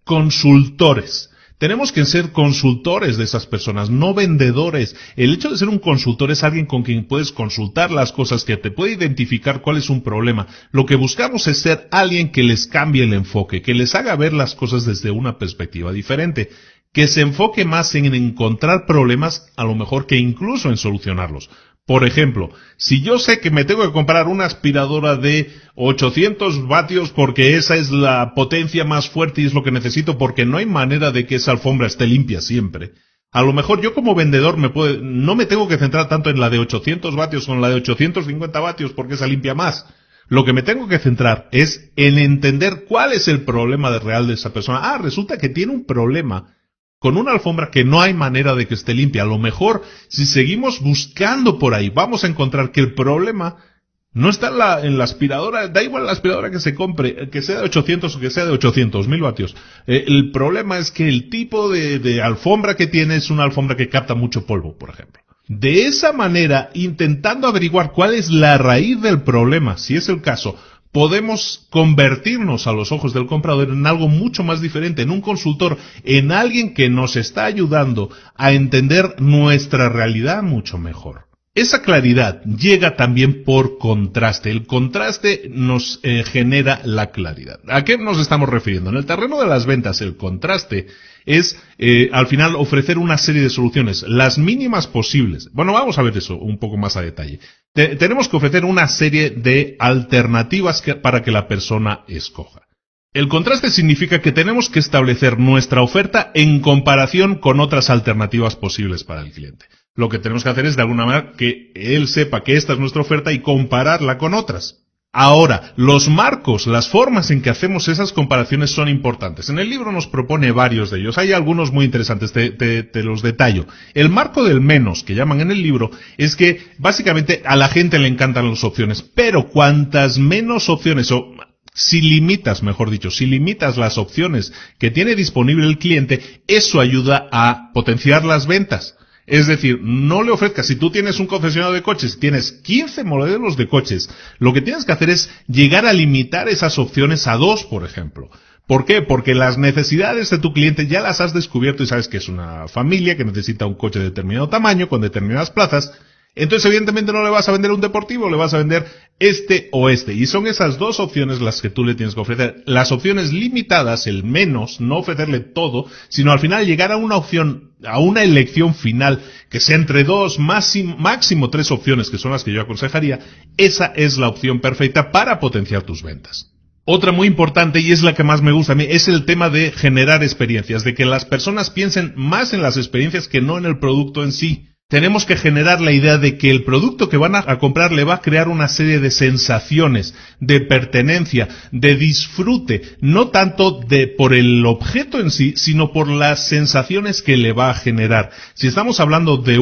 consultores. Tenemos que ser consultores de esas personas, no vendedores. El hecho de ser un consultor es alguien con quien puedes consultar las cosas, que te puede identificar cuál es un problema. Lo que buscamos es ser alguien que les cambie el enfoque, que les haga ver las cosas desde una perspectiva diferente, que se enfoque más en encontrar problemas, a lo mejor que incluso en solucionarlos. Por ejemplo, si yo sé que me tengo que comprar una aspiradora de 800 vatios porque esa es la potencia más fuerte y es lo que necesito porque no hay manera de que esa alfombra esté limpia siempre, a lo mejor yo como vendedor no me tengo que centrar tanto en la de 800 vatios o en la de 850 vatios porque esa limpia más. Lo que me tengo que centrar es en entender cuál es el problema real de esa persona. Resulta que tiene un problema con una alfombra que no hay manera de que esté limpia. A lo mejor, si seguimos buscando por ahí, vamos a encontrar que el problema No está en la aspiradora, da igual la aspiradora que se compre, que sea de 800 o que sea de 800.000 vatios. El problema es que el tipo de alfombra que tiene es una alfombra que capta mucho polvo, por ejemplo. De esa manera, intentando averiguar cuál es la raíz del problema, si es el caso, podemos convertirnos a los ojos del comprador en algo mucho más diferente, en un consultor, en alguien que nos está ayudando a entender nuestra realidad mucho mejor. Esa claridad llega también por contraste. El contraste nos genera la claridad. ¿A qué nos estamos refiriendo? En el terreno de las ventas, el contraste es, al final, ofrecer una serie de soluciones, las mínimas posibles. Bueno, vamos a ver eso un poco más a detalle. Tenemos que ofrecer una serie de alternativas para que la persona escoja. El contraste significa que tenemos que establecer nuestra oferta en comparación con otras alternativas posibles para el cliente. Lo que tenemos que hacer es, de alguna manera, que él sepa que esta es nuestra oferta y compararla con otras. Ahora, los marcos, las formas en que hacemos esas comparaciones son importantes. En el libro nos propone varios de ellos. Hay algunos muy interesantes, te los detallo. El marco del menos, que llaman en el libro, es que básicamente a la gente le encantan las opciones, pero cuantas menos opciones, o si limitas, mejor dicho, si limitas las opciones que tiene disponible el cliente, eso ayuda a potenciar las ventas. Es decir, no le ofrezcas, si tú tienes un concesionario de coches, tienes 15 modelos de coches, lo que tienes que hacer es llegar a limitar esas opciones a 2, por ejemplo. ¿Por qué? Porque las necesidades de tu cliente ya las has descubierto y sabes que es una familia que necesita un coche de determinado tamaño, con determinadas plazas. Entonces, evidentemente, no le vas a vender un deportivo, le vas a vender este o este. Y son esas dos opciones las que tú le tienes que ofrecer. Las opciones limitadas, el menos, no ofrecerle todo, sino al final llegar a una opción, a una elección final, que sea entre 2, máximo 3 opciones, que son las que yo aconsejaría. Esa es la opción perfecta para potenciar tus ventas. Otra muy importante, y es la que más me gusta a mí, es el tema de generar experiencias, de que las personas piensen más en las experiencias que no en el producto en sí. Tenemos que generar la idea de que el producto que van a comprar le va a crear una serie de sensaciones, de pertenencia, de disfrute, no tanto por el objeto en sí, sino por las sensaciones que le va a generar. Si estamos hablando de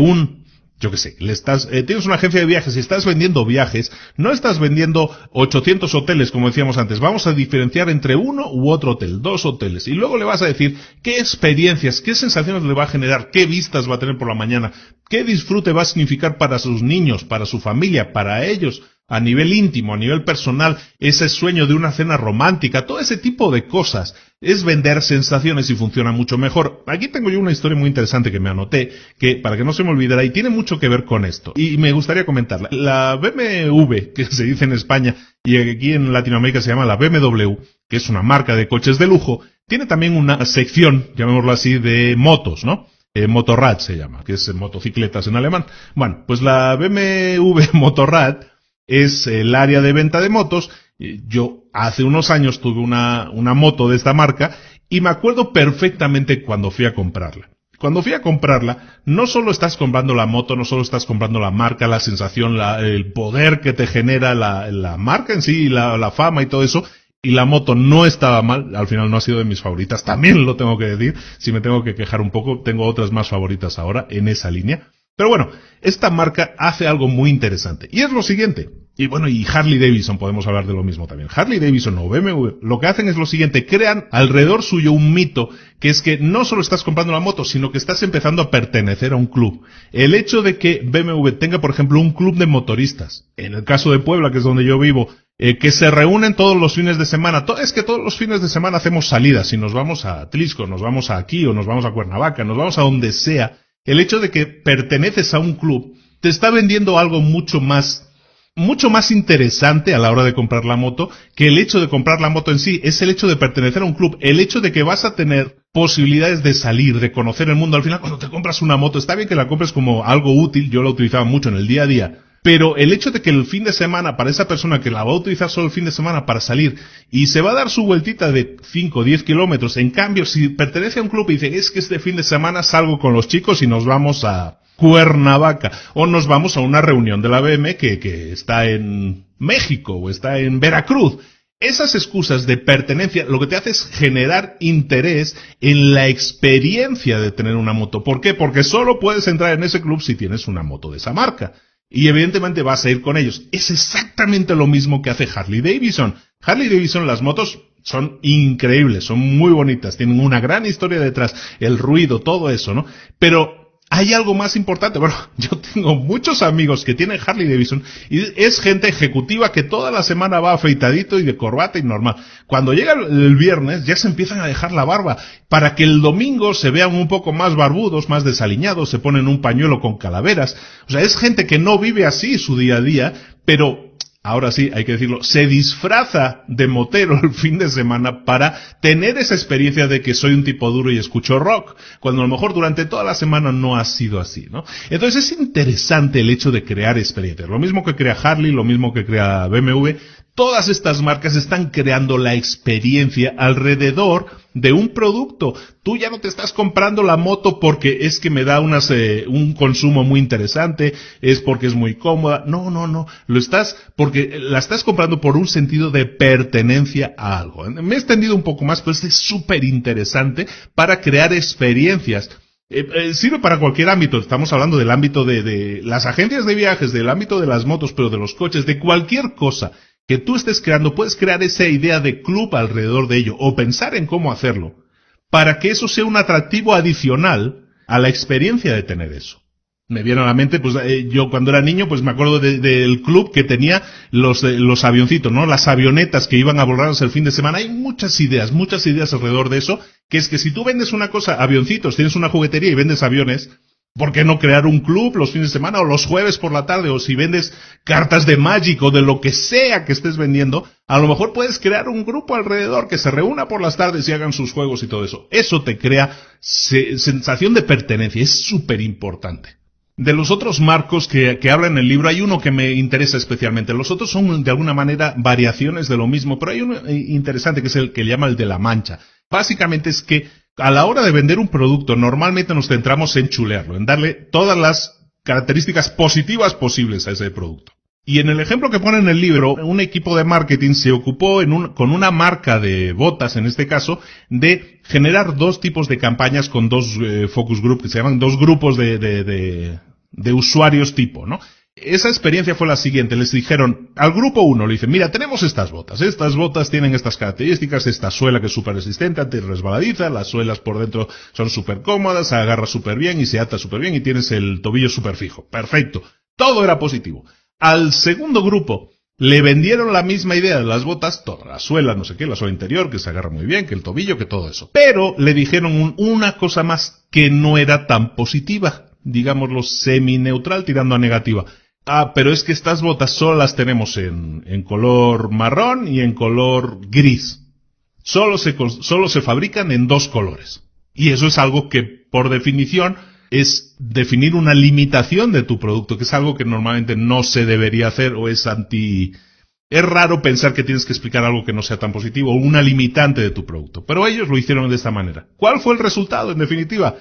tienes una agencia de viajes y estás vendiendo viajes, no estás vendiendo 800 hoteles, como decíamos antes. Vamos a diferenciar entre uno u otro hotel, 2 hoteles. Y luego le vas a decir qué experiencias, qué sensaciones le va a generar, qué vistas va a tener por la mañana, qué disfrute va a significar para sus niños, para su familia, para ellos, a nivel íntimo, a nivel personal, ese sueño de una cena romántica, todo ese tipo de cosas. Es vender sensaciones y funciona mucho mejor. Aquí tengo yo una historia muy interesante que me anoté, que para que no se me olvidara, y tiene mucho que ver con esto. Y me gustaría comentarla. La BMW, que se dice en España, y aquí en Latinoamérica se llama la BMW, que es una marca de coches de lujo, tiene también una sección, llamémoslo así, de motos, ¿no? Motorrad se llama, que es motocicletas en alemán. Bueno, pues la BMW Motorrad es el área de venta de motos. Yo hace unos años tuve una moto de esta marca y me acuerdo perfectamente cuando fui a comprarla. Cuando fui a comprarla, no solo estás comprando la moto, no solo estás comprando la marca, la sensación, el poder que te genera la marca en sí, la fama y todo eso. Y la moto no estaba mal, al final no ha sido de mis favoritas, también lo tengo que decir. Si me tengo que quejar un poco, tengo otras más favoritas ahora en esa línea. Pero bueno, esta marca hace algo muy interesante. Y es lo siguiente. Y bueno, y Harley Davidson, podemos hablar de lo mismo también. Harley Davidson o BMW, lo que hacen es lo siguiente. Crean alrededor suyo un mito, que es que no solo estás comprando la moto, sino que estás empezando a pertenecer a un club. El hecho de que BMW tenga, por ejemplo, un club de motoristas. En el caso de Puebla, que es donde yo vivo, que se reúnen todos los fines de semana. Es que todos los fines de semana hacemos salidas. Si nos vamos a Atlisco, nos vamos a aquí, o nos vamos a Cuernavaca, nos vamos a donde sea. El hecho de que perteneces a un club te está vendiendo algo mucho más interesante a la hora de comprar la moto que el hecho de comprar la moto en sí. Es el hecho de pertenecer a un club, el hecho de que vas a tener posibilidades de salir, de conocer el mundo. Al final, cuando te compras una moto, está bien que la compres como algo útil, yo la utilizaba mucho en el día a día, pero el hecho de que el fin de semana, para esa persona que la va a utilizar solo el fin de semana para salir y se va a dar su vueltita de 5 o 10 kilómetros, en cambio, si pertenece a un club y dice, es que este fin de semana salgo con los chicos y nos vamos a Cuernavaca, o nos vamos a una reunión de la BM que está en México o está en Veracruz. Esas excusas de pertenencia lo que te hace es generar interés en la experiencia de tener una moto. ¿Por qué? Porque solo puedes entrar en ese club si tienes una moto de esa marca. y evidentemente vas a ir con ellos. Es exactamente lo mismo que hace Harley Davidson. Harley Davidson, las motos son increíbles, son muy bonitas, tienen una gran historia detrás, el ruido, todo eso, ¿no? Pero hay algo más importante. Bueno, yo tengo muchos amigos que tienen Harley Davidson y es gente ejecutiva que toda la semana va afeitadito y de corbata y normal. Cuando llega el viernes ya se empiezan a dejar la barba para que el domingo se vean un poco más barbudos, más desaliñados, se ponen un pañuelo con calaveras. O sea, es gente que no vive así su día a día, pero ahora sí, hay que decirlo, se disfraza de motero el fin de semana para tener esa experiencia de que soy un tipo duro y escucho rock, cuando a lo mejor durante toda la semana no ha sido así, ¿no? Entonces es interesante el hecho de crear experiencias. Lo mismo que crea Harley, lo mismo que crea BMW, todas estas marcas están creando la experiencia alrededor de un producto. Tú ya no te estás comprando la moto porque es que me da un consumo muy interesante, es porque es muy cómoda. No. La estás comprando por un sentido de pertenencia a algo. Me he extendido un poco más, pero es súper interesante para crear experiencias. Sirve para cualquier ámbito. Estamos hablando del ámbito de las agencias de viajes, del ámbito de las motos, pero de los coches, de cualquier cosa que tú estés creando, puedes crear esa idea de club alrededor de ello, o pensar en cómo hacerlo, para que eso sea un atractivo adicional a la experiencia de tener eso. Me viene a la mente, pues yo cuando era niño, pues me acuerdo del club que tenía los avioncitos, ¿no? Las avionetas que iban a volarse el fin de semana. Hay muchas ideas alrededor de eso, que es que si tú vendes una cosa, avioncitos, tienes una juguetería y vendes aviones, ¿por qué no crear un club los fines de semana o los jueves por la tarde? O si vendes cartas de Magic o de lo que sea que estés vendiendo, a lo mejor puedes crear un grupo alrededor que se reúna por las tardes y hagan sus juegos y todo eso. Eso te crea sensación de pertenencia, es súper importante. De los otros marcos que habla en el libro, hay uno que me interesa especialmente. Los otros son de alguna manera variaciones de lo mismo, pero hay uno interesante que es el que llama el de la mancha. Básicamente es que a la hora de vender un producto, normalmente nos centramos en chulearlo, en darle todas las características positivas posibles a ese producto. Y en el ejemplo que pone en el libro, un equipo de marketing se ocupó con una marca de botas, en este caso, de generar dos tipos de campañas con dos focus group, que se llaman dos grupos de usuarios tipo, ¿no? Esa experiencia fue la siguiente. Les dijeron, al grupo 1 le dicen, mira, tenemos estas botas tienen estas características, esta suela que es súper resistente, antirresbaladiza, las suelas por dentro son súper cómodas, se agarra súper bien y se ata súper bien y tienes el tobillo súper fijo. Perfecto. Todo era positivo. Al segundo grupo le vendieron la misma idea de las botas, toda la suela, no sé qué, la suela interior, que se agarra muy bien, que el tobillo, que todo eso. Pero le dijeron una cosa más que no era tan positiva, digámoslo semi-neutral tirando a negativa. Pero es que estas botas solo las tenemos en color marrón y en color gris. Solo se fabrican en dos colores. Y eso es algo que, por definición, es definir una limitación de tu producto, que es algo que normalmente no se debería hacer o es raro pensar que tienes que explicar algo que no sea tan positivo o una limitante de tu producto. Pero ellos lo hicieron de esta manera. ¿Cuál fue el resultado, en definitiva?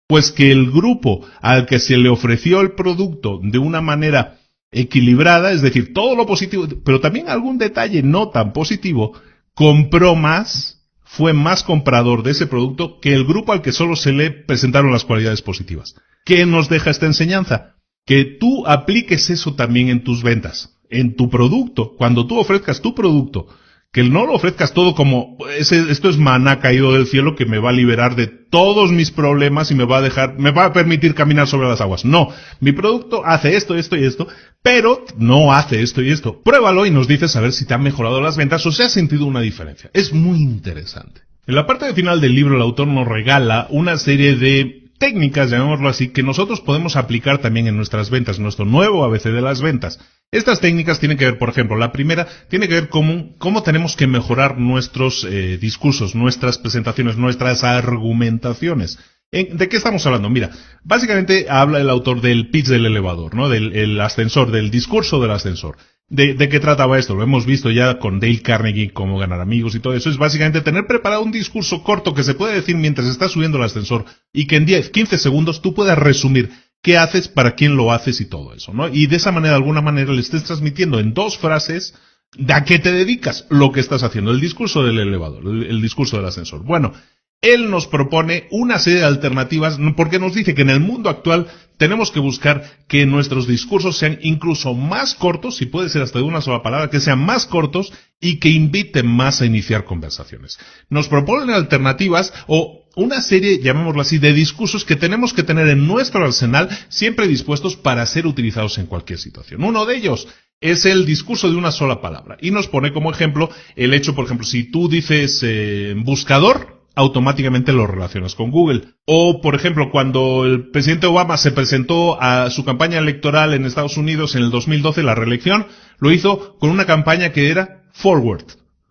Pues que el grupo al que se le ofreció el producto de una manera equilibrada, es decir, todo lo positivo, pero también algún detalle no tan positivo, compró más, fue más comprador de ese producto que el grupo al que solo se le presentaron las cualidades positivas. ¿Qué nos deja esta enseñanza? Que tú apliques eso también en tus ventas, en tu producto. Cuando tú ofrezcas tu producto, que no lo ofrezcas todo como, esto es maná caído del cielo que me va a liberar de todos mis problemas y me va a permitir caminar sobre las aguas. No, mi producto hace esto y esto, pero no hace esto y esto. Pruébalo y nos dices a ver si te han mejorado las ventas o si has sentido una diferencia. Es muy interesante. En la parte final del libro el autor nos regala una serie de técnicas, llamémoslo así, que nosotros podemos aplicar también en nuestras ventas, nuestro nuevo ABC de las ventas. Estas técnicas tienen que ver, por ejemplo, la primera tiene que ver cómo tenemos que mejorar nuestros discursos, nuestras presentaciones, nuestras argumentaciones. ¿De qué estamos hablando? Mira, básicamente habla el autor del pitch del elevador, ¿no? Del ascensor, del discurso del ascensor. ¿De qué trataba esto? Lo hemos visto ya con Dale Carnegie, cómo ganar amigos y todo eso. Es básicamente tener preparado un discurso corto que se puede decir mientras estás subiendo el ascensor y que en 10, 15 segundos tú puedas resumir qué haces, para quién lo haces y todo eso, ¿no? Y de esa manera, de alguna manera, le estés transmitiendo en dos frases de a qué te dedicas, lo que estás haciendo, el discurso del elevador, el discurso del ascensor. Bueno, él nos propone una serie de alternativas porque nos dice que en el mundo actual tenemos que buscar que nuestros discursos sean incluso más cortos, si puede ser hasta de una sola palabra, que sean más cortos y que inviten más a iniciar conversaciones. Nos proponen alternativas o una serie, llamémoslo así, de discursos que tenemos que tener en nuestro arsenal siempre dispuestos para ser utilizados en cualquier situación. Uno de ellos es el discurso de una sola palabra. Y nos pone como ejemplo el hecho, por ejemplo, si tú dices buscador, automáticamente lo relacionas con Google. O, por ejemplo, cuando el presidente Obama se presentó a su campaña electoral en Estados Unidos en el 2012, la reelección, lo hizo con una campaña que era forward.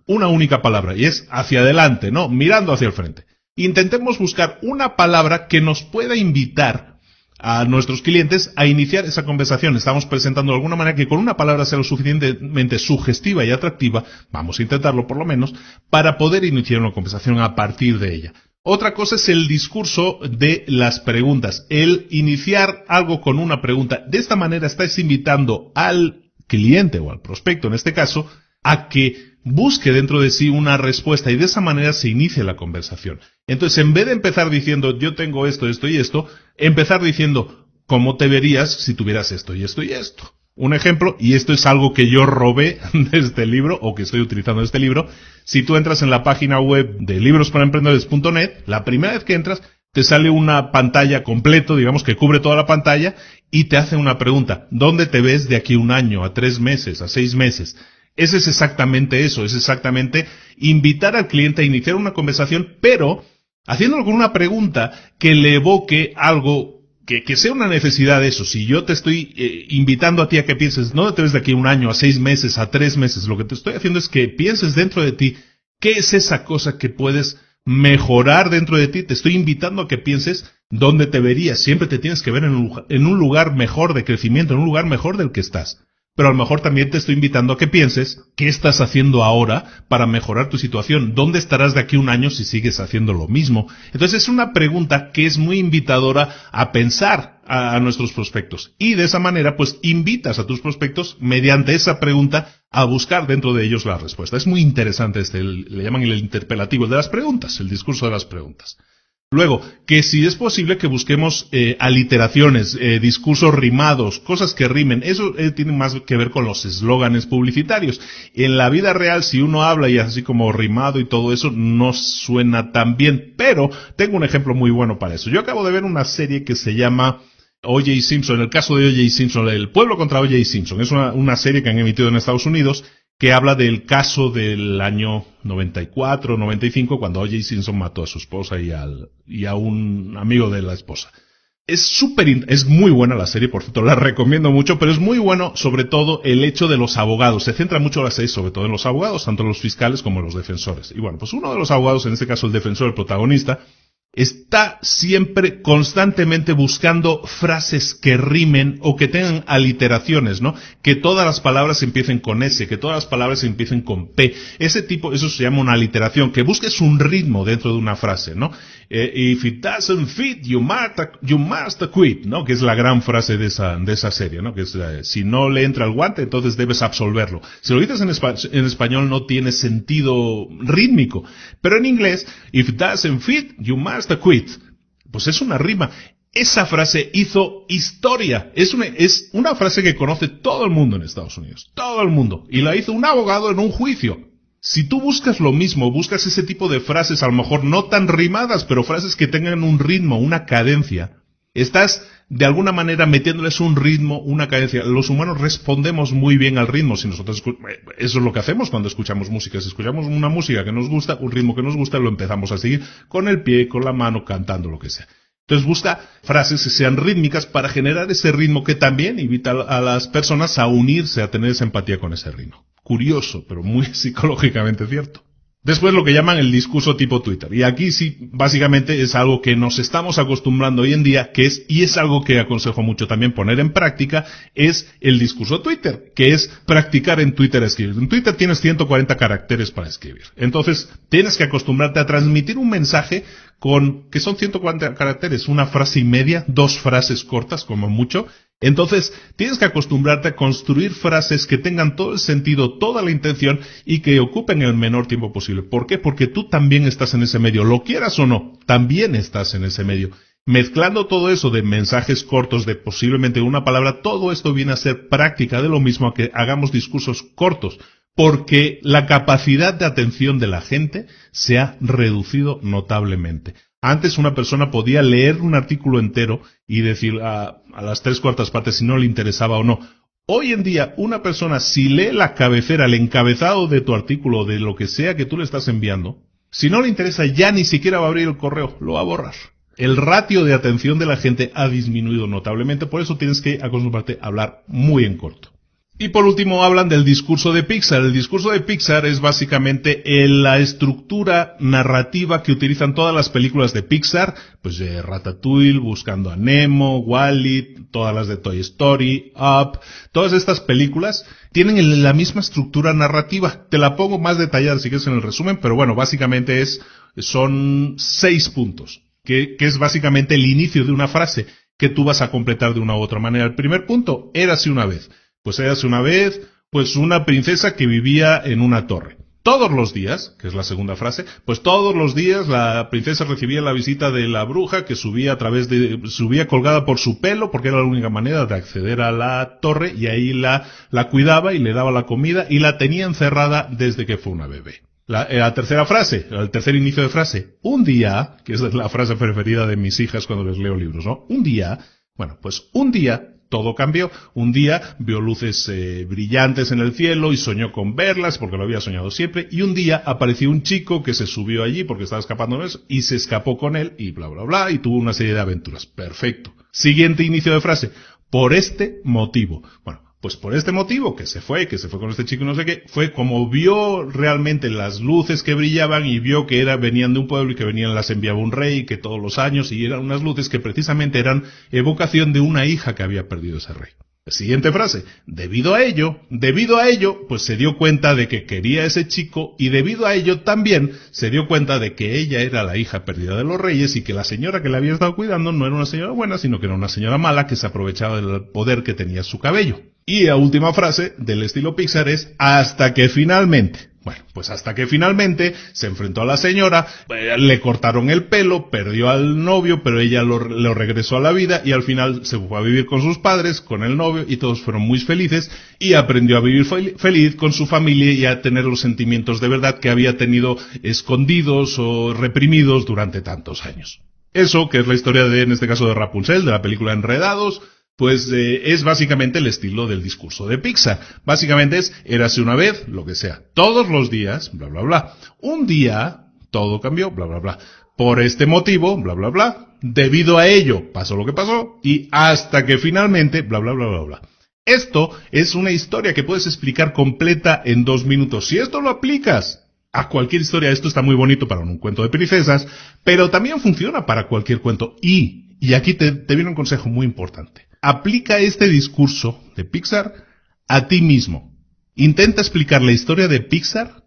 Una única palabra, y es hacia adelante, ¿no? Mirando hacia el frente. Intentemos buscar una palabra que nos pueda invitar a nuestros clientes a iniciar esa conversación. Estamos presentando de alguna manera que con una palabra sea lo suficientemente sugestiva y atractiva, vamos a intentarlo por lo menos, para poder iniciar una conversación a partir de ella. Otra cosa es el discurso de las preguntas, el iniciar algo con una pregunta. De esta manera estás invitando al cliente o al prospecto en este caso a que busque dentro de sí una respuesta y de esa manera se inicia la conversación. Entonces, en vez de empezar diciendo yo tengo esto, esto y esto, empezar diciendo ¿cómo te verías si tuvieras esto y esto y esto? Un ejemplo, y esto es algo que yo robé de este libro o que estoy utilizando en este libro. Si tú entras en la página web de librosparaemprendedores.net, la primera vez que entras te sale una pantalla completo, digamos que cubre toda la pantalla y te hace una pregunta. ¿Dónde te ves de aquí a un año, a 3 meses, a 6 meses? Ese es exactamente eso, es exactamente invitar al cliente a iniciar una conversación, pero haciéndolo con una pregunta que le evoque algo que sea una necesidad de eso. Si yo te estoy invitando a ti a que pienses, no te ves de aquí a un año, a 6 meses, a 3 meses, lo que te estoy haciendo es que pienses dentro de ti, ¿qué es esa cosa que puedes mejorar dentro de ti? Te estoy invitando a que pienses dónde te verías. Siempre te tienes que ver en un lugar mejor de crecimiento, en un lugar mejor del que estás. Pero a lo mejor también te estoy invitando a que pienses qué estás haciendo ahora para mejorar tu situación. ¿Dónde estarás de aquí a un año si sigues haciendo lo mismo? Entonces es una pregunta que es muy invitadora a pensar a nuestros prospectos. Y de esa manera, pues invitas a tus prospectos mediante esa pregunta a buscar dentro de ellos la respuesta. Es muy interesante le llaman el interpelativo, el de las preguntas, el discurso de las preguntas. Luego, que si es posible que busquemos aliteraciones, discursos rimados, cosas que rimen. Eso tiene más que ver con los eslóganes publicitarios. En la vida real, si uno habla y así como rimado y todo eso, no suena tan bien. Pero tengo un ejemplo muy bueno para eso. Yo acabo de ver una serie que se llama O.J. Simpson. En el caso de O.J. Simpson, El pueblo contra O.J. Simpson. Es una serie que han emitido en Estados Unidos que habla del caso del año 94, 95, cuando O.J. Simpson mató a su esposa y a un amigo de la esposa. Es muy buena la serie, por cierto, la recomiendo mucho, pero es muy bueno sobre todo el hecho de los abogados. Se centra mucho la serie sobre todo en los abogados, tanto los fiscales como los defensores. Y bueno, pues uno de los abogados, en este caso el defensor, el protagonista, está siempre constantemente buscando frases que rimen o que tengan aliteraciones, ¿no? Que todas las palabras empiecen con S, que todas las palabras empiecen con P. Eso se llama una aliteración, que busques un ritmo dentro de una frase, ¿no? If it doesn't fit, you must quit, ¿no? Que es la gran frase de esa serie, ¿no? Que es, si no le entra el guante, entonces debes absolverlo. Si lo dices en español no tiene sentido rítmico, pero en inglés, if it doesn't fit, you must quit. Pues es una rima. Esa frase hizo historia. Es una frase que conoce todo el mundo en Estados Unidos. Todo el mundo. Y la hizo un abogado en un juicio. Si tú buscas lo mismo, buscas ese tipo de frases, a lo mejor no tan rimadas, pero frases que tengan un ritmo, una cadencia, estás de alguna manera metiéndoles un ritmo, una cadencia. Los humanos respondemos muy bien al ritmo. Si nosotros, eso es lo que hacemos cuando escuchamos música. Si escuchamos una música que nos gusta, un ritmo que nos gusta, lo empezamos a seguir con el pie, con la mano, cantando, lo que sea. Entonces busca frases que sean rítmicas para generar ese ritmo que también invita a las personas a unirse, a tener esa empatía con ese ritmo. Curioso, pero muy psicológicamente cierto. Después lo que llaman el discurso tipo Twitter. Y aquí sí, básicamente es algo que nos estamos acostumbrando hoy en día, y es algo que aconsejo mucho también poner en práctica, es el discurso Twitter, que es practicar en Twitter escribir. En Twitter tienes 140 caracteres para escribir. Entonces, tienes que acostumbrarte a transmitir un mensaje que son 140 caracteres, una frase y media, 2 frases cortas como mucho. Entonces, tienes que acostumbrarte a construir frases que tengan todo el sentido, toda la intención y que ocupen el menor tiempo posible. ¿Por qué? Porque tú también estás en ese medio. Lo quieras o no, también estás en ese medio. Mezclando todo eso de mensajes cortos, de posiblemente una palabra, todo esto viene a ser práctica de lo mismo a que hagamos discursos cortos, porque la capacidad de atención de la gente se ha reducido notablemente. Antes una persona podía leer un artículo entero y decir a las 3/4 partes si no le interesaba o no. Hoy en día, una persona, si lee la cabecera, el encabezado de tu artículo, de lo que sea que tú le estás enviando, si no le interesa, ya ni siquiera va a abrir el correo, lo va a borrar. El ratio de atención de la gente ha disminuido notablemente, por eso tienes que acostumbrarte a hablar muy en corto. Y por último hablan del discurso de Pixar. El discurso de Pixar es básicamente la estructura narrativa que utilizan todas las películas de Pixar, pues Ratatouille, Buscando a Nemo, Wall-E, todas las de Toy Story, Up, todas estas películas tienen la misma estructura narrativa. Te la pongo más detallada si quieres en el resumen, pero bueno, básicamente son 6 puntos. Que es básicamente el inicio de una frase que tú vas a completar de una u otra manera. El primer punto, érase una vez. Pues érase una vez, pues una princesa que vivía en una torre. Todos los días, que es la segunda frase, pues todos los días la princesa recibía la visita de la bruja que subía colgada por su pelo, porque era la única manera de acceder a la torre, y ahí la cuidaba y le daba la comida y la tenía encerrada desde que fue una bebé. La tercera frase, el tercer inicio de frase, un día, que es la frase preferida de mis hijas cuando les leo libros, ¿no? Un día todo cambió. Un día vio luces brillantes en el cielo y soñó con verlas porque lo había soñado siempre. Y un día apareció un chico que se subió allí porque estaba escapando de eso y se escapó con él y bla, bla, bla, y tuvo una serie de aventuras. Perfecto. Siguiente inicio de frase, por este motivo. Bueno, pues por este motivo, que se fue con este chico y no sé qué, fue como vio realmente las luces que brillaban y vio que venían de un pueblo y que las enviaba un rey, que todos los años, y eran unas luces que precisamente eran evocación de una hija que había perdido ese rey. Siguiente frase, debido a ello, pues se dio cuenta de que quería a ese chico y debido a ello también se dio cuenta de que ella era la hija perdida de los reyes y que la señora que la había estado cuidando no era una señora buena, sino que era una señora mala que se aprovechaba del poder que tenía su cabello. Y la última frase del estilo Pixar es hasta que finalmente. Bueno, pues hasta que finalmente se enfrentó a la señora, le cortaron el pelo, perdió al novio, pero ella lo regresó a la vida y al final se fue a vivir con sus padres, con el novio y todos fueron muy felices y aprendió a vivir feliz con su familia y a tener los sentimientos de verdad que había tenido escondidos o reprimidos durante tantos años. Eso, que es la historia en este caso de Rapunzel, de la película Enredados, pues es básicamente el estilo del discurso de Pixar. Básicamente es, érase una vez, lo que sea, todos los días, bla, bla, bla. Un día, todo cambió, bla, bla, bla. Por este motivo, bla, bla, bla. Debido a ello, pasó lo que pasó, y hasta que finalmente, bla, bla, bla, bla, bla. Esto es una historia que puedes explicar completa en 2 minutos. Si esto lo aplicas a cualquier historia, esto está muy bonito para un cuento de princesas, pero también funciona para cualquier cuento. Y aquí te viene un consejo muy importante. Aplica este discurso de Pixar a ti mismo. Intenta explicar la historia de Pixar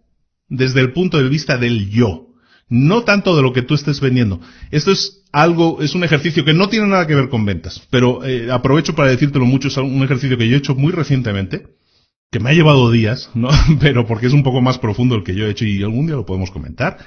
desde el punto de vista del yo, no tanto de lo que tú estés vendiendo. Esto es un ejercicio que no tiene nada que ver con ventas, pero aprovecho para decírtelo mucho, es un ejercicio que yo he hecho muy recientemente, que me ha llevado días, ¿no? Pero porque es un poco más profundo el que yo he hecho y algún día lo podemos comentar.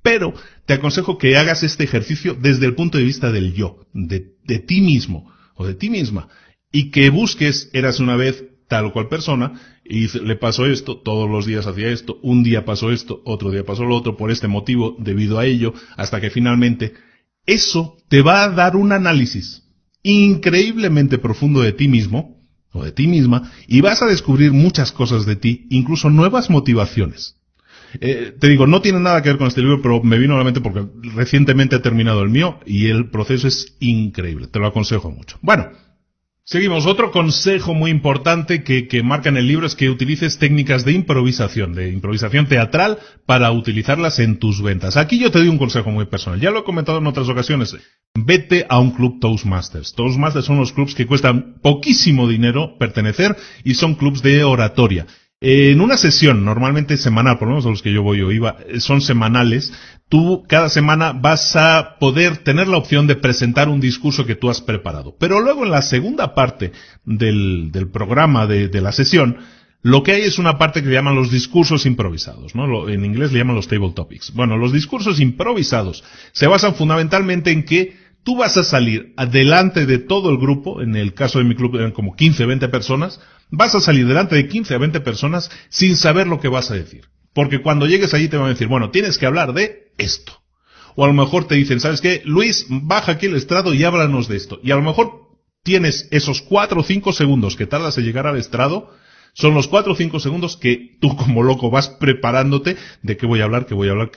Pero te aconsejo que hagas este ejercicio desde el punto de vista del yo, de ti mismo o de ti misma, y que busques, érase una vez tal o cual persona, y le pasó esto, todos los días hacía esto, un día pasó esto, otro día pasó lo otro, por este motivo, debido a ello, hasta que finalmente, eso te va a dar un análisis increíblemente profundo de ti mismo, o de ti misma, y vas a descubrir muchas cosas de ti, incluso nuevas motivaciones. Te digo, no tiene nada que ver con este libro, pero me vino a la mente porque recientemente he terminado el mío y el proceso es increíble. Te lo aconsejo mucho. Bueno, seguimos. Otro consejo muy importante que marca en el libro es que utilices técnicas de improvisación teatral para utilizarlas en tus ventas. Aquí yo te doy un consejo muy personal. Ya lo he comentado en otras ocasiones. Vete a un club Toastmasters. Toastmasters son los clubs que cuestan poquísimo dinero pertenecer y son clubs de oratoria. En una sesión, normalmente semanal, por lo menos a los que yo voy o iba, son semanales, tú cada semana vas a poder tener la opción de presentar un discurso que tú has preparado. Pero luego en la segunda parte del programa de la sesión, lo que hay es una parte que le llaman los discursos improvisados, ¿no? En inglés le llaman los table topics. Bueno, los discursos improvisados se basan fundamentalmente en que tú vas a salir delante de todo el grupo, en el caso de mi club eran como 15, 20 personas, vas a salir delante de 15 a 20 personas sin saber lo que vas a decir. Porque cuando llegues allí te van a decir, bueno, tienes que hablar de esto. O a lo mejor te dicen, ¿sabes qué? Luis, baja aquí el estrado y háblanos de esto. Y a lo mejor tienes esos 4 o 5 segundos que tardas en llegar al estrado, son los 4 o 5 segundos que tú como loco vas preparándote de qué voy a hablar,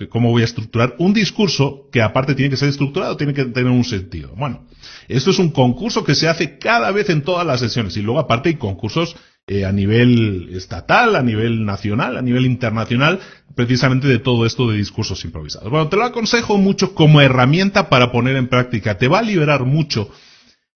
cómo voy a estructurar un discurso que aparte tiene que ser estructurado, tiene que tener un sentido. Bueno, esto es un concurso que se hace cada vez en todas las sesiones y luego aparte hay concursos a nivel estatal, a nivel nacional, a nivel internacional, precisamente de todo esto de discursos improvisados. Bueno, te lo aconsejo mucho como herramienta para poner en práctica. Te va a liberar mucho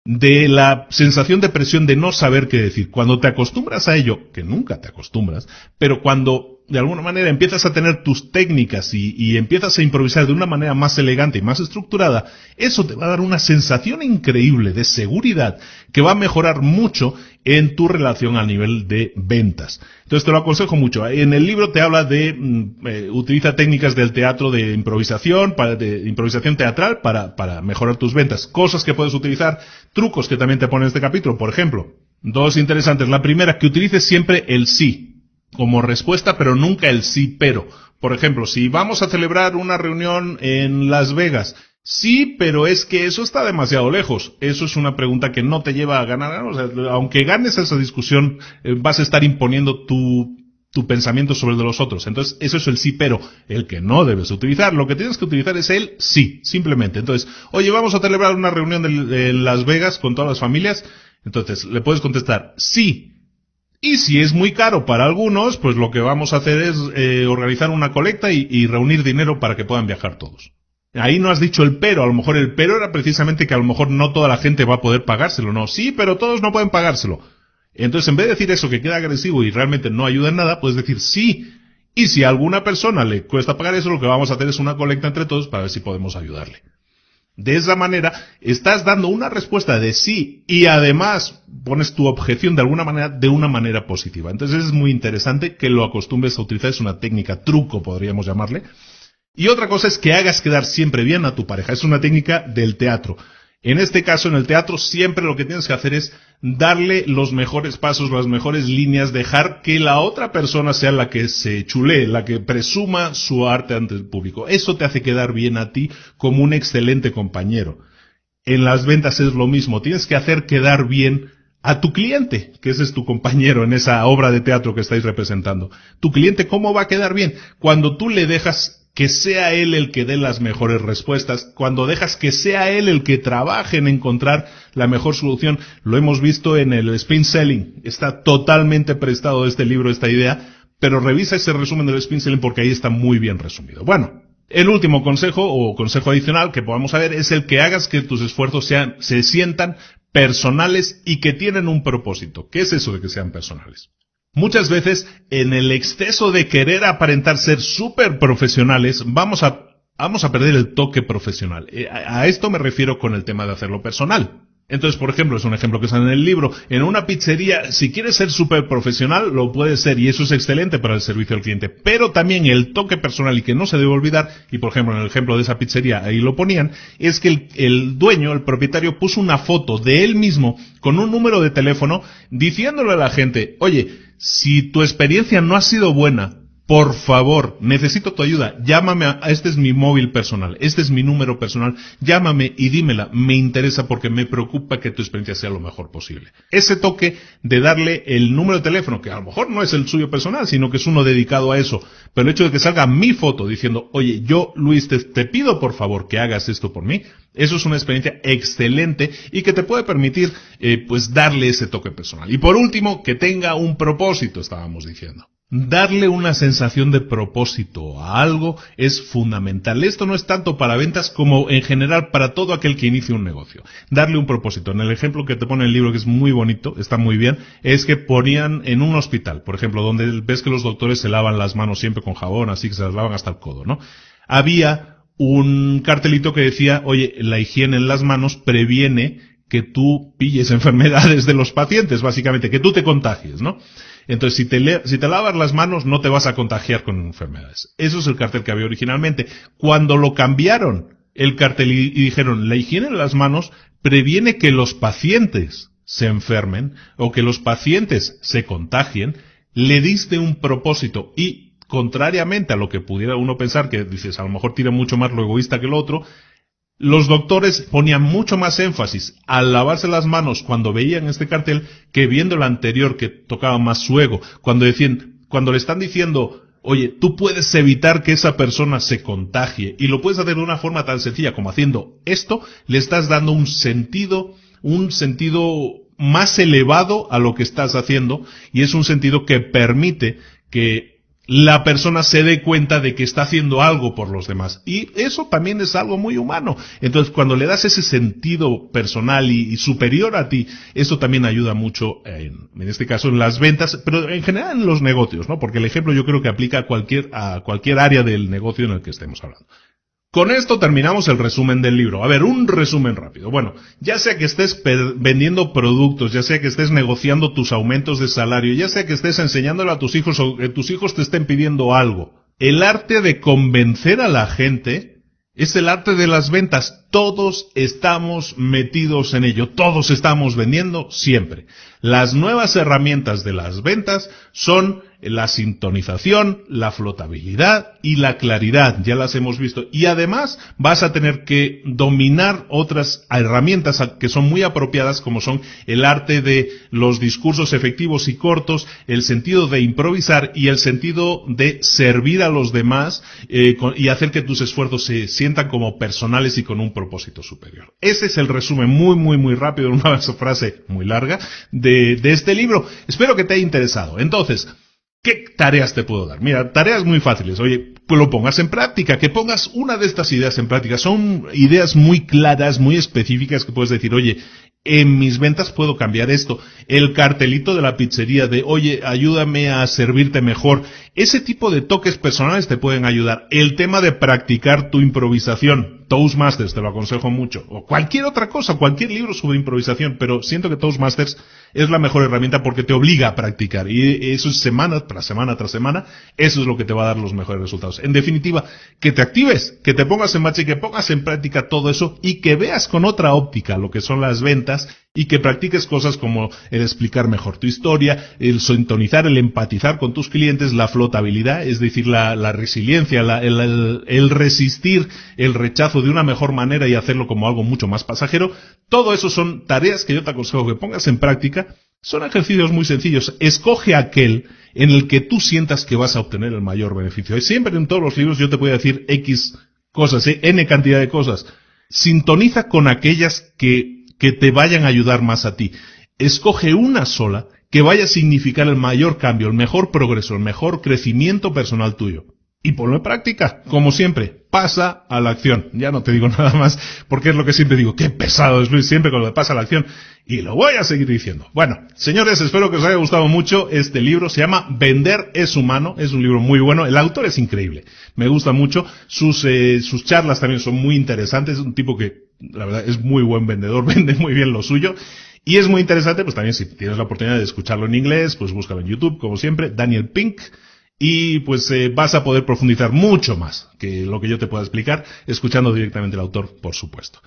de la sensación de presión de no saber qué decir. Cuando te acostumbras a ello, que nunca te acostumbras, pero cuando de alguna manera empiezas a tener tus técnicas y empiezas a improvisar de una manera más elegante y más estructurada, eso te va a dar una sensación increíble de seguridad que va a mejorar mucho en tu relación a nivel de ventas. Entonces te lo aconsejo mucho. En el libro te habla de utiliza técnicas del teatro de improvisación, de improvisación teatral para mejorar tus ventas. Cosas que puedes utilizar, trucos que también te pone en este capítulo. Por ejemplo, dos interesantes. La primera, que utilices siempre el sí como respuesta, pero nunca el sí, pero. Por ejemplo, si vamos a celebrar una reunión en Las Vegas, sí, pero es que eso está demasiado lejos. Eso es una pregunta que no te lleva a ganar. O sea, aunque ganes esa discusión, vas a estar imponiendo tu pensamiento sobre el de los otros. Entonces, eso es el sí, pero. El que no debes utilizar. Lo que tienes que utilizar es el sí, simplemente. Entonces, oye, vamos a celebrar una reunión de Las Vegas con todas las familias. Entonces, le puedes contestar sí. Y si es muy caro para algunos, pues lo que vamos a hacer es organizar una colecta y reunir dinero para que puedan viajar todos. Ahí no has dicho el pero, a lo mejor el pero era precisamente que a lo mejor no toda la gente va a poder pagárselo, no, sí, pero todos no pueden pagárselo. Entonces en vez de decir eso que queda agresivo y realmente no ayuda en nada, puedes decir sí. Y si a alguna persona le cuesta pagar eso, lo que vamos a hacer es una colecta entre todos para ver si podemos ayudarle. De esa manera, estás dando una respuesta de sí y además pones tu objeción de alguna manera, de una manera positiva. Entonces es muy interesante que lo acostumbres a utilizar, es una técnica, truco podríamos llamarle. Y otra cosa es que hagas quedar siempre bien a tu pareja, es una técnica del teatro. En este caso, en el teatro, siempre lo que tienes que hacer es darle los mejores pasos, las mejores líneas, dejar que la otra persona sea la que se chulee, la que presuma su arte ante el público. Eso te hace quedar bien a ti como un excelente compañero. En las ventas es lo mismo, tienes que hacer quedar bien a tu cliente, que ese es tu compañero en esa obra de teatro que estáis representando. Tu cliente, ¿cómo va a quedar bien? Cuando tú le dejas que sea él el que dé las mejores respuestas, cuando dejas que sea él el que trabaje en encontrar la mejor solución. Lo hemos visto en el Spin Selling, está totalmente prestado de este libro esta idea, pero revisa ese resumen del Spin Selling porque ahí está muy bien resumido. Bueno, el último consejo o consejo adicional que podamos saber es el que hagas que tus esfuerzos se sientan personales y que tienen un propósito. ¿Qué es eso de que sean personales? Muchas veces, en el exceso de querer aparentar ser súper profesionales, vamos a perder el toque profesional. A esto me refiero con el tema de hacerlo personal. Entonces, por ejemplo, es un ejemplo que sale en el libro, en una pizzería, si quieres ser súper profesional, lo puedes ser, y eso es excelente para el servicio al cliente, pero también el toque personal, y que no se debe olvidar, y por ejemplo, en el ejemplo de esa pizzería, ahí lo ponían, es que el dueño, el propietario, puso una foto de él mismo, con un número de teléfono, diciéndole a la gente, oye, si tu experiencia no ha sido buena, por favor, necesito tu ayuda, llámame este es mi móvil personal, este es mi número personal, llámame y dímela, me interesa porque me preocupa que tu experiencia sea lo mejor posible. Ese toque de darle el número de teléfono, que a lo mejor no es el suyo personal, sino que es uno dedicado a eso, pero el hecho de que salga mi foto diciendo, oye, yo, Luis, te pido por favor que hagas esto por mí, eso es una experiencia excelente y que te puede permitir, pues darle ese toque personal. Y por último, que tenga un propósito, estábamos diciendo. Darle una sensación de propósito a algo es fundamental. Esto no es tanto para ventas como en general para todo aquel que inicie un negocio. Darle un propósito. En el ejemplo que te pone el libro, que es muy bonito, está muy bien, es que ponían en un hospital, por ejemplo, donde ves que los doctores se lavan las manos siempre con jabón, así que se las lavan hasta el codo, ¿no? Había un cartelito que decía, oye, la higiene en las manos previene que tú pilles enfermedades de los pacientes, básicamente, que tú te contagies, ¿no? Entonces, si te lavas las manos, no te vas a contagiar con enfermedades. Eso es el cartel que había originalmente. Cuando lo cambiaron, el cartel y dijeron, la higiene de las manos previene que los pacientes se enfermen o que los pacientes se contagien. Le diste un propósito y, contrariamente a lo que pudiera uno pensar, que dices, a lo mejor tira mucho más lo egoísta que lo otro, los doctores ponían mucho más énfasis al lavarse las manos cuando veían este cartel que viendo el anterior que tocaba más su ego. Cuando le están diciendo, oye, tú puedes evitar que esa persona se contagie y lo puedes hacer de una forma tan sencilla como haciendo esto, le estás dando un sentido más elevado a lo que estás haciendo y es un sentido que permite que la persona se dé cuenta de que está haciendo algo por los demás. Y eso también es algo muy humano. Entonces, cuando le das ese sentido personal y superior a ti, eso también ayuda mucho, en este caso, en las ventas, pero en general en los negocios, ¿no? Porque el ejemplo yo creo que aplica a cualquier área del negocio en el que estemos hablando. Con esto terminamos el resumen del libro. A ver, un resumen rápido. Bueno, ya sea que estés vendiendo productos, ya sea que estés negociando tus aumentos de salario, ya sea que estés enseñándolo a tus hijos o que tus hijos te estén pidiendo algo, el arte de convencer a la gente es el arte de las ventas. Todos estamos metidos en ello. Todos estamos vendiendo siempre. Las nuevas herramientas de las ventas son la sintonización, la flotabilidad y la claridad. Ya las hemos visto. Y además vas a tener que dominar otras herramientas que son muy apropiadas, como son el arte de los discursos efectivos y cortos, el sentido de improvisar y el sentido de servir a los demás y hacer que tus esfuerzos se sientan como personales y con un propósito superior. Ese es el resumen muy rápido, una frase muy larga de este libro. Espero que te haya interesado. Entonces, ¿qué tareas te puedo dar? Mira, tareas muy fáciles. Oye, pues lo pongas en práctica, que pongas una de estas ideas en práctica. Son ideas muy claras, muy específicas que puedes decir, oye, en mis ventas puedo cambiar esto. El cartelito de la pizzería de, oye, ayúdame a servirte mejor. Ese tipo de toques personales te pueden ayudar. El tema de practicar tu improvisación. Toastmasters, te lo aconsejo mucho. O cualquier otra cosa, cualquier libro sobre improvisación. Pero siento que Toastmasters es la mejor herramienta porque te obliga a practicar. Y eso es semana tras semana tras semana. Eso es lo que te va a dar los mejores resultados. En definitiva, que te actives, que te pongas en marcha y que pongas en práctica todo eso y que veas con otra óptica lo que son las ventas y que practiques cosas como el explicar mejor tu historia, el sintonizar, el empatizar con tus clientes, la flotabilidad, es decir, la resiliencia, el resistir el rechazo de una mejor manera y hacerlo como algo mucho más pasajero. Todo eso son tareas que yo te aconsejo que pongas en práctica. Son ejercicios muy sencillos. Escoge aquel en el que tú sientas que vas a obtener el mayor beneficio. Y siempre en todos los libros yo te voy a decir X cosas, N cantidad de cosas. Sintoniza con aquellas que te vayan a ayudar más a ti. Escoge una sola que vaya a significar el mayor cambio, el mejor progreso, el mejor crecimiento personal tuyo. Y ponlo en práctica, como siempre. Pasa a la acción. Ya no te digo nada más, porque es lo que siempre digo. Qué pesado es Luis, siempre con lo de pasa a la acción. Y lo voy a seguir diciendo. Bueno, señores, espero que os haya gustado mucho este libro. Se llama Vender es humano. Es un libro muy bueno. El autor es increíble. Me gusta mucho. Sus charlas también son muy interesantes. Es un tipo que, la verdad, es muy buen vendedor. Vende muy bien lo suyo. Y es muy interesante, pues también si tienes la oportunidad de escucharlo en inglés, pues búscalo en YouTube, como siempre. Daniel Pink. Y pues vas a poder profundizar mucho más que lo que yo te pueda explicar, escuchando directamente al autor, por supuesto.